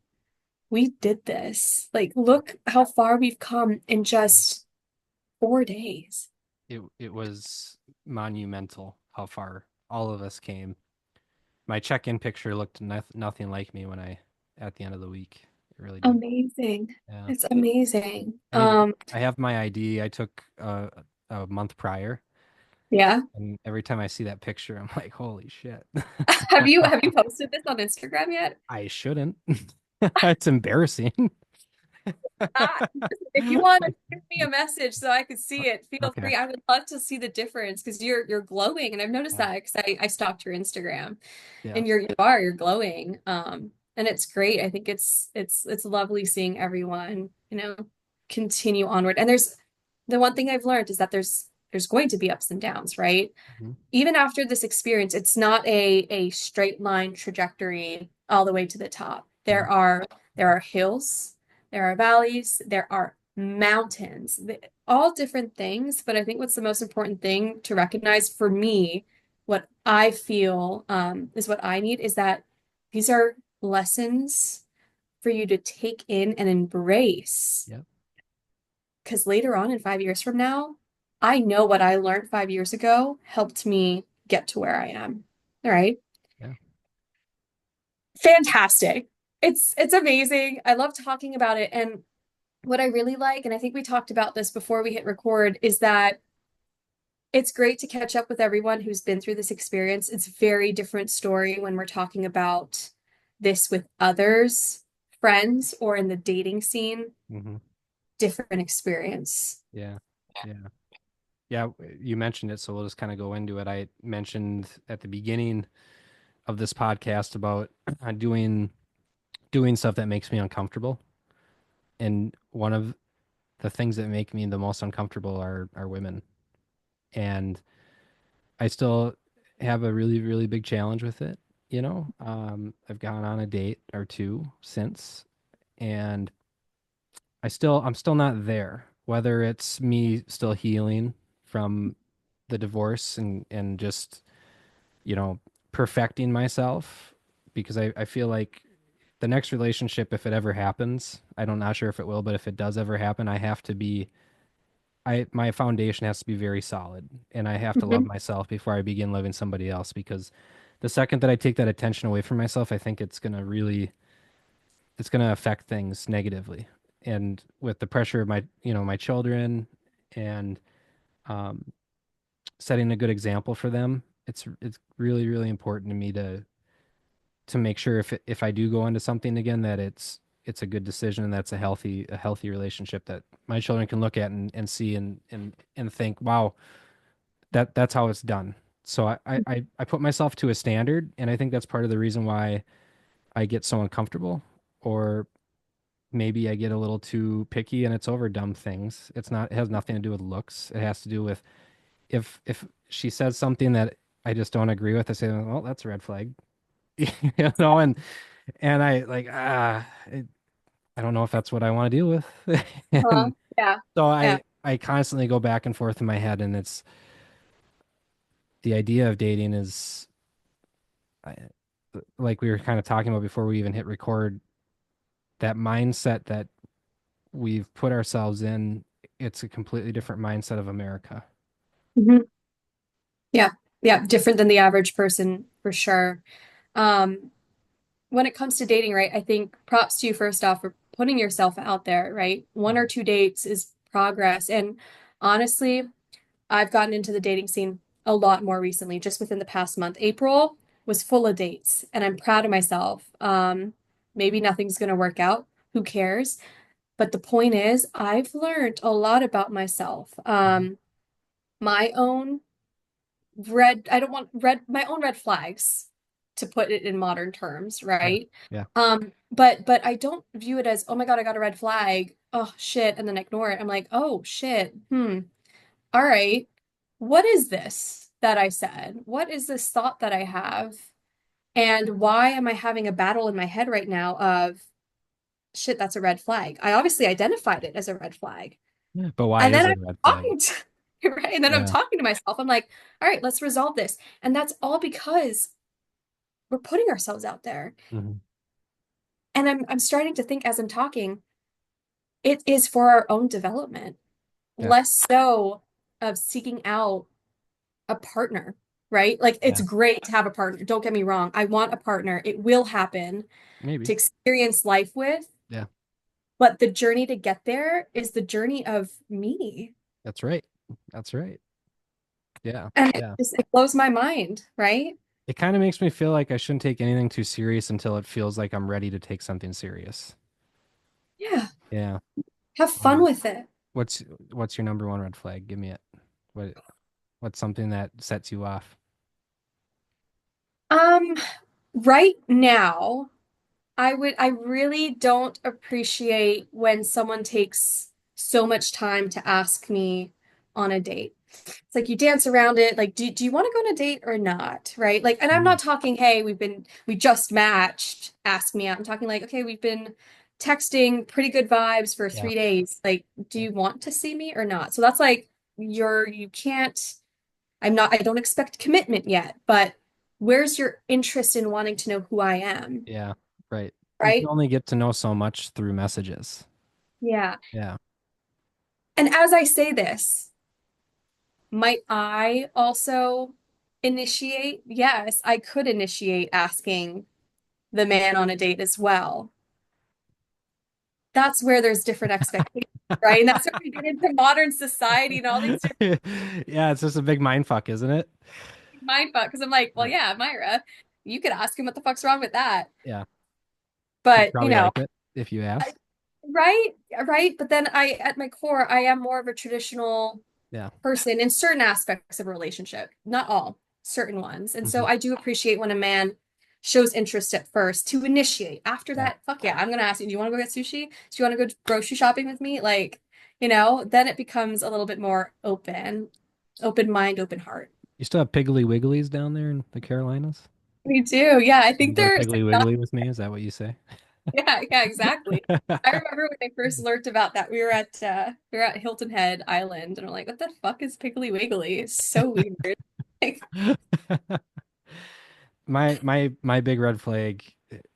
Speaker 2: we did this. Like, look how far we've come in just 4 days.
Speaker 1: It was monumental how far all of us came. My check-in picture looked nothing like me when I at the end of the week. It really did.
Speaker 2: Amazing.
Speaker 1: Yeah.
Speaker 2: It's amazing.
Speaker 1: I have my ID I took a month prior,
Speaker 2: Yeah.
Speaker 1: and every time I see that picture, I'm like, holy shit.
Speaker 2: Have you posted this on Instagram yet?
Speaker 1: I shouldn't. It's embarrassing.
Speaker 2: If you want to shoot me a message so I could see it, feel
Speaker 1: Okay.
Speaker 2: free. I would love to see the difference because you're glowing, and I've noticed
Speaker 1: Yeah.
Speaker 2: that because I stalked your Instagram,
Speaker 1: Yeah.
Speaker 2: and you're glowing. And it's great. I think it's lovely seeing everyone, continue onward. And there's the one thing I've learned is that there's going to be ups and downs, right?
Speaker 1: Mhm.
Speaker 2: Even after this experience, it's not a straight line trajectory all the way to the top.
Speaker 1: Yeah.
Speaker 2: There are hills, there are valleys, there are mountains, all different things. But I think what's the most important thing to recognize for me, what I feel is what I need is that these are lessons for you to take in and embrace
Speaker 1: Yep.
Speaker 2: because later on in 5 years from now, I know what I learned 5 years ago helped me get to where I am. All right.
Speaker 1: Yeah.
Speaker 2: Fantastic. It's amazing. I love talking about it. And what I really like, and I think we talked about this before we hit record, is that it's great to catch up with everyone who's been through this experience. It's a very different story when we're talking about this with others, friends, or in the dating scene,
Speaker 1: Hmm.
Speaker 2: different experience.
Speaker 1: Yeah. Yeah. Yeah. You mentioned it, so we'll just kind of go into it. I mentioned at the beginning of this podcast about doing stuff that makes me uncomfortable. And one of the things that make me the most uncomfortable are women. And I still have a really, really big challenge with it. I've gone on a date or two since, and I'm still not there. Whether it's me still healing from the divorce and just, you know, perfecting myself, because I feel like the next relationship, if it ever happens, I'm not sure if it will, but if it does ever happen, I have to be my foundation has to be very solid, and I have to love
Speaker 2: Mhm.
Speaker 1: myself before I begin loving somebody else, because the second that I take that attention away from myself, I think it's gonna affect things negatively. And with the pressure of my children, and um, setting a good example for them, it's really, really important to me to make sure if I do go into something again, that it's a good decision, and that's a healthy relationship that my children can look at and see and think, wow, that's how it's done. So I put myself to a standard, and I think that's part of the reason why I get so uncomfortable, or maybe I get a little too picky, and it's over dumb things. It has nothing to do with looks. It has to do with if she says something that I just don't agree with, I say, well, that's a red flag. You know, and I don't know if that's what I want to deal with.
Speaker 2: Uh-huh.
Speaker 1: And
Speaker 2: Yeah.
Speaker 1: so
Speaker 2: Yeah.
Speaker 1: I constantly go back and forth in my head, and it's the idea of dating is like we were kind of talking about before we even hit record, that mindset that we've put ourselves in, it's a completely different mindset of America.
Speaker 2: Mhm. Yeah. Yeah. Different than the average person for sure. Um, when it comes to dating, right, I think props to you first off for putting yourself out there, right? One or
Speaker 1: Mhm.
Speaker 2: two dates is progress. And honestly, I've gotten into the dating scene a lot more recently, just within the past month. April was full of dates, and I'm proud of myself. Maybe nothing's going to work out. Who cares? But the point is, I've learned a lot about myself.
Speaker 1: Mhm.
Speaker 2: My own I don't want my own red flags, to put it in modern terms,
Speaker 1: Yeah.
Speaker 2: right?
Speaker 1: Yeah.
Speaker 2: But I don't view it as, oh my God, I got a red flag. Oh shit, and then ignore it. I'm like, oh shit, all right. What is this that I said? What is this thought that I have? And why am I having a battle in my head right now of shit, that's a red flag? I obviously identified it as a red flag.
Speaker 1: Yeah. But why
Speaker 2: And
Speaker 1: is
Speaker 2: then
Speaker 1: it
Speaker 2: I'm
Speaker 1: a red flag?
Speaker 2: talking to, right? And then I'm
Speaker 1: Yeah.
Speaker 2: talking to myself. I'm like, all right, let's resolve this. And that's all because we're putting ourselves out there.
Speaker 1: Hmm.
Speaker 2: And I'm starting to think as I'm talking, it is for our own development,
Speaker 1: Yeah.
Speaker 2: less so of seeking out a partner, right? Like it's
Speaker 1: Yeah.
Speaker 2: great to have a partner. Don't get me wrong. I want a partner. It will happen to
Speaker 1: Maybe.
Speaker 2: experience life with,
Speaker 1: Yeah.
Speaker 2: but the journey to get there is the journey of me.
Speaker 1: That's right. That's right. Yeah.
Speaker 2: And
Speaker 1: Yeah.
Speaker 2: it blows my mind, right?
Speaker 1: It kind of makes me feel like I shouldn't take anything too serious until it feels like I'm ready to take something serious.
Speaker 2: Yeah.
Speaker 1: Yeah.
Speaker 2: Have fun
Speaker 1: Um,
Speaker 2: with it.
Speaker 1: what's what's your number one red flag? Give me it. What what's something that sets you off?
Speaker 2: Um, right now, I really don't appreciate when someone takes so much time to ask me on a date. It's like you dance around it. Like, do you want to go on a date or not? Right? Like, and I'm
Speaker 1: Mm.
Speaker 2: not talking, hey, we just matched, ask me out. I'm talking like, okay, we've been texting pretty good vibes for
Speaker 1: Yeah.
Speaker 2: 3 days. Like, do
Speaker 1: Yeah.
Speaker 2: you want to see me or not? So that's like, you can't, I don't expect commitment yet, but where's your interest in wanting to know who I am?
Speaker 1: Yeah. Right. You can
Speaker 2: Right?
Speaker 1: only get to know so much through messages.
Speaker 2: Yeah.
Speaker 1: Yeah.
Speaker 2: And as I say this, might I also initiate? Yes, I could initiate asking the man on a date as well. That's where there's different expectations, right? And that's where we get into modern society and all these different
Speaker 1: Yeah, it's just a big mind fuck, isn't it?
Speaker 2: mind fuck. Because I'm like, well,
Speaker 1: Yeah.
Speaker 2: yeah, Myra, you could ask him what the fuck's wrong with that.
Speaker 1: Yeah. He'd
Speaker 2: But,
Speaker 1: probably like it if you
Speaker 2: I,
Speaker 1: asked.
Speaker 2: right, right. But then at my core, I am more of a traditional
Speaker 1: Yeah.
Speaker 2: person in certain aspects of a relationship, not all, certain ones. And
Speaker 1: Hmm.
Speaker 2: so I do appreciate when a man shows interest at first to initiate. After
Speaker 1: Yeah.
Speaker 2: that, fuck yeah, I'm gonna ask you, do you want to go get sushi? Do you want to go grocery shopping with me? Like, then it becomes a little bit more open mind, open heart.
Speaker 1: You still have Piggly Wigglies down there in the Carolinas?
Speaker 2: We do, yeah. I
Speaker 1: Can you
Speaker 2: think
Speaker 1: go to
Speaker 2: there's
Speaker 1: Piggly
Speaker 2: not,
Speaker 1: Wiggly with me? Is that what you say?
Speaker 2: yeah, yeah, exactly. I remember when I first learned about that. We were at Hilton Head Island, and we're like, "What the fuck is Piggly Wiggly?" It's so weird. Like,
Speaker 1: My big red flag,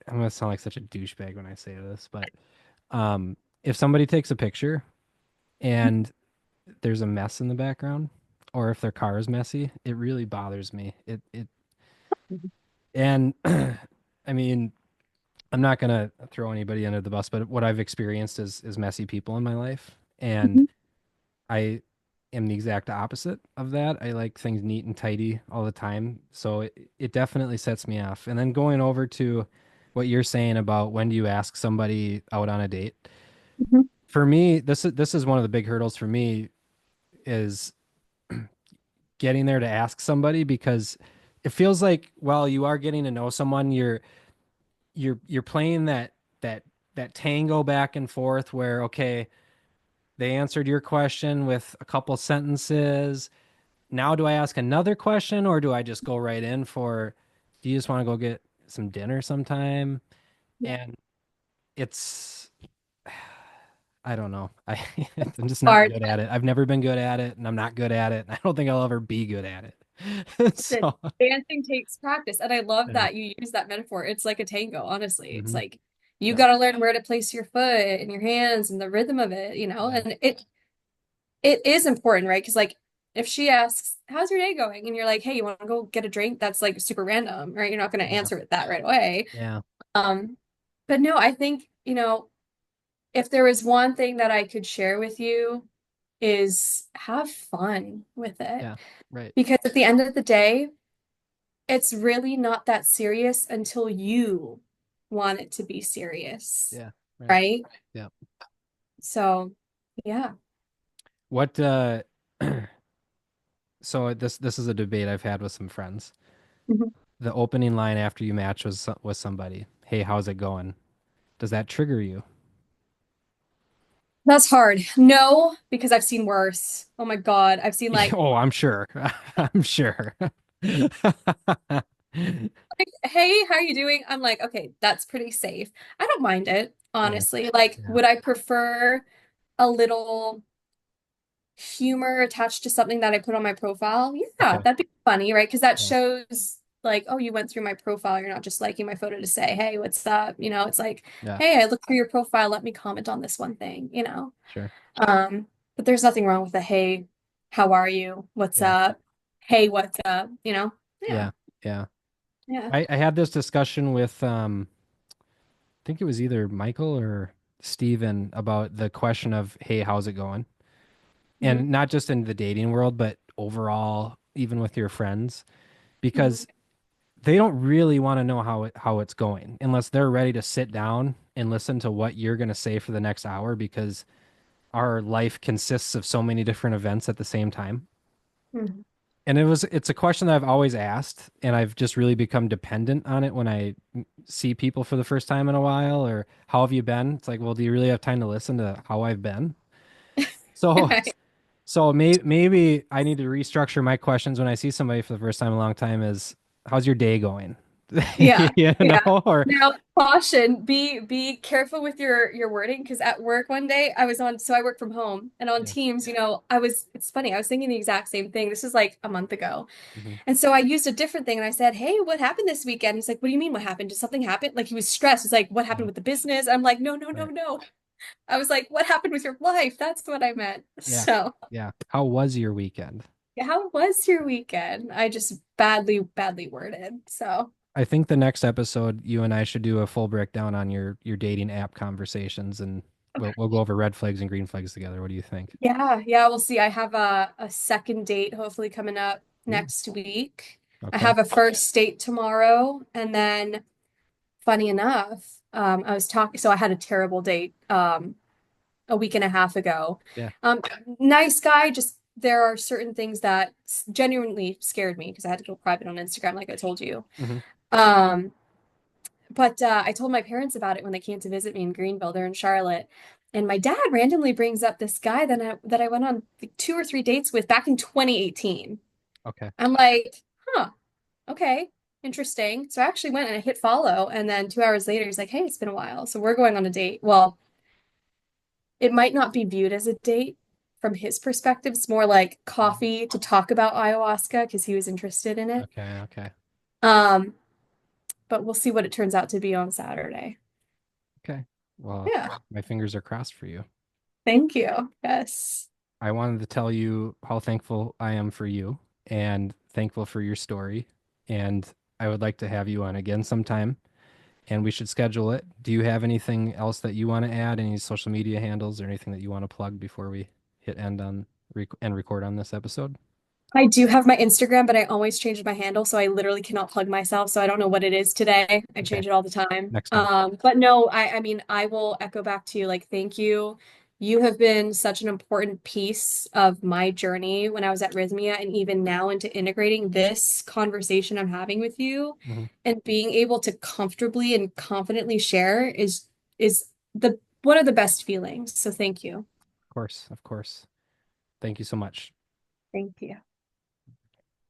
Speaker 1: I'm gonna sound like such a douchebag when I say this, but if somebody takes a picture and there's a mess in the background, or if their car is messy, it really bothers me. It and I mean, I'm not gonna throw anybody under the bus, but what I've experienced is messy people in my life, and I am the exact opposite of that. I like things neat and tidy all the time, so it definitely sets me off. And then going over to what you're saying about when do you ask somebody out on a date?
Speaker 2: Mhm.
Speaker 1: For me, this is one of the big hurdles for me is getting there to ask somebody because it feels like while you are getting to know someone, you're playing that that tango back and forth where okay, they answered your question with a couple sentences. Now do I ask another question or do I just go right in for do you just want to go get some dinner sometime?
Speaker 2: Yeah.
Speaker 1: And it's I don't know. I'm just not
Speaker 2: Hard.
Speaker 1: good at it. I've never been good at it and I'm not good at it. And I don't think I'll ever be good at it.
Speaker 2: Listen,
Speaker 1: So,
Speaker 2: dancing takes practice, and I love
Speaker 1: yeah.
Speaker 2: that you use that metaphor. It's like a tango, honestly. It's
Speaker 1: Hmm.
Speaker 2: like you
Speaker 1: Yeah.
Speaker 2: got to learn where to place your foot and your hands and the rhythm of it,
Speaker 1: Yeah.
Speaker 2: and it is important, right? Because like if she asks, "How's your day going?" and you're like, "Hey, you want to go get a drink?" That's like super random, right? You're not going to
Speaker 1: Yeah.
Speaker 2: answer with that right away.
Speaker 1: Yeah.
Speaker 2: Um, but no, I think, if there was one thing that I could share with you is have fun with it.
Speaker 1: Yeah. Right.
Speaker 2: Because at the end of the day, it's really not that serious until you want it to be serious,
Speaker 1: Yeah. Right.
Speaker 2: right?
Speaker 1: Yeah.
Speaker 2: So, yeah.
Speaker 1: What so this is a debate I've had with some friends.
Speaker 2: Mhm.
Speaker 1: The opening line after you match was somebody, "Hey, how's it going?" Does that trigger you?
Speaker 2: That's hard. No, because I've seen worse. Oh my God. I've seen like,
Speaker 1: Oh, I'm sure. I'm sure.
Speaker 2: hey, how are you doing? I'm like, okay, that's pretty safe. I don't mind it,
Speaker 1: Yeah.
Speaker 2: honestly. Like,
Speaker 1: Yeah.
Speaker 2: would I prefer a little humor attached to something that I put on my profile? Yeah,
Speaker 1: Okay.
Speaker 2: that'd be funny, right? Because that
Speaker 1: Yeah.
Speaker 2: shows like, oh, you went through my profile. You're not just liking my photo to say, hey, what's up? It's like,
Speaker 1: Yeah.
Speaker 2: hey, I looked through your profile. Let me comment on this one thing.
Speaker 1: Sure.
Speaker 2: Um, but there's nothing wrong with a hey, how are you? What's
Speaker 1: Yeah.
Speaker 2: up? Hey, what's up? Yeah,
Speaker 1: Yeah. Yeah.
Speaker 2: yeah.
Speaker 1: I had this discussion with I think it was either Michael or Steven about the question of, "Hey, how's it going?"
Speaker 2: Hmm.
Speaker 1: And not just in the dating world, but overall, even with your friends,
Speaker 2: Hmm.
Speaker 1: because they don't really want to know how it's going unless they're ready to sit down and listen to what you're going to say for the next hour, because our life consists of so many different events at the same time.
Speaker 2: Hmm.
Speaker 1: And it's a question that I've always asked, and I've just really become dependent on it when I see people for the first time in a while, or "How have you been?" It's like, well, do you really have time to listen to how I've been? So
Speaker 2: Right.
Speaker 1: so maybe I need to restructure my questions when I see somebody for the first time in a long time is, "How's your day going?"
Speaker 2: Yeah,
Speaker 1: You know,
Speaker 2: yeah.
Speaker 1: or
Speaker 2: Now, caution, be careful with your wording because at work one day I work from home and on
Speaker 1: yeah.
Speaker 2: Teams, it's funny, I was thinking the exact same thing. This is like a month ago.
Speaker 1: Hmm.
Speaker 2: And so I used a different thing and I said, "Hey, what happened this weekend?" He's like, "What do you mean what happened? Did something happen?" Like he was stressed. He's like, "What happened
Speaker 1: Oh,
Speaker 2: with the business?" I'm like, "No, no, no,
Speaker 1: right.
Speaker 2: no." I was like, "What happened with your life?" That's what I meant.
Speaker 1: Yeah.
Speaker 2: So,
Speaker 1: Yeah. How was your weekend?
Speaker 2: how was your weekend? I just badly, badly worded. So,
Speaker 1: I think the next episode, you and I should do a full breakdown on your dating app conversations, and we'll go over red flags and green flags together. What do you think?
Speaker 2: yeah, yeah, we'll see. I have a second date hopefully coming up
Speaker 1: Ooh,
Speaker 2: next week. I
Speaker 1: okay.
Speaker 2: have a first date tomorrow, and then funny enough, I was talking, so I had a terrible date a week and a half ago.
Speaker 1: Yeah.
Speaker 2: Um, Nice guy, just there are certain things that genuinely scared me because I had to go private on Instagram, like I told you.
Speaker 1: Hmm.
Speaker 2: Um, but I told my parents about it when they came to visit me in Greenville. They're in Charlotte. And my dad randomly brings up this guy that I went on like 2 or 3 dates with back in 2018.
Speaker 1: Okay.
Speaker 2: I'm like, huh, okay, interesting. So I actually went and I hit follow, and then 2 hours later, he's like, "Hey, it's been a while, so we're going on a date." Well, it might not be viewed as a date from his perspective. It's more like coffee to talk about ayahuasca because he was interested in it.
Speaker 1: Okay. Okay.
Speaker 2: Um, but we'll see what it turns out to be on Saturday.
Speaker 1: Okay. Well,
Speaker 2: Yeah.
Speaker 1: my fingers are crossed for you.
Speaker 2: Thank you. Yes.
Speaker 1: I wanted to tell you how thankful I am for you and thankful for your story. And I would like to have you on again sometime, and we should schedule it. Do you have anything else that you want to add? Any social media handles or anything that you want to plug before we hit end on and record on this episode?
Speaker 2: I do have my Instagram, but I always change my handle, so I literally cannot plug myself. So I don't know what it is today. I
Speaker 1: Okay.
Speaker 2: change it all the time.
Speaker 1: Next time.
Speaker 2: But no, I mean, I will echo back to you, like, thank you. You have been such an important piece of my journey when I was at Rhythmia, and even now into integrating this conversation I'm having with you,
Speaker 1: Hmm. Of
Speaker 2: and being able to comfortably and confidently share is the one of the best feelings. So thank you.
Speaker 1: course. Of course. Thank you so much.
Speaker 2: Thank you.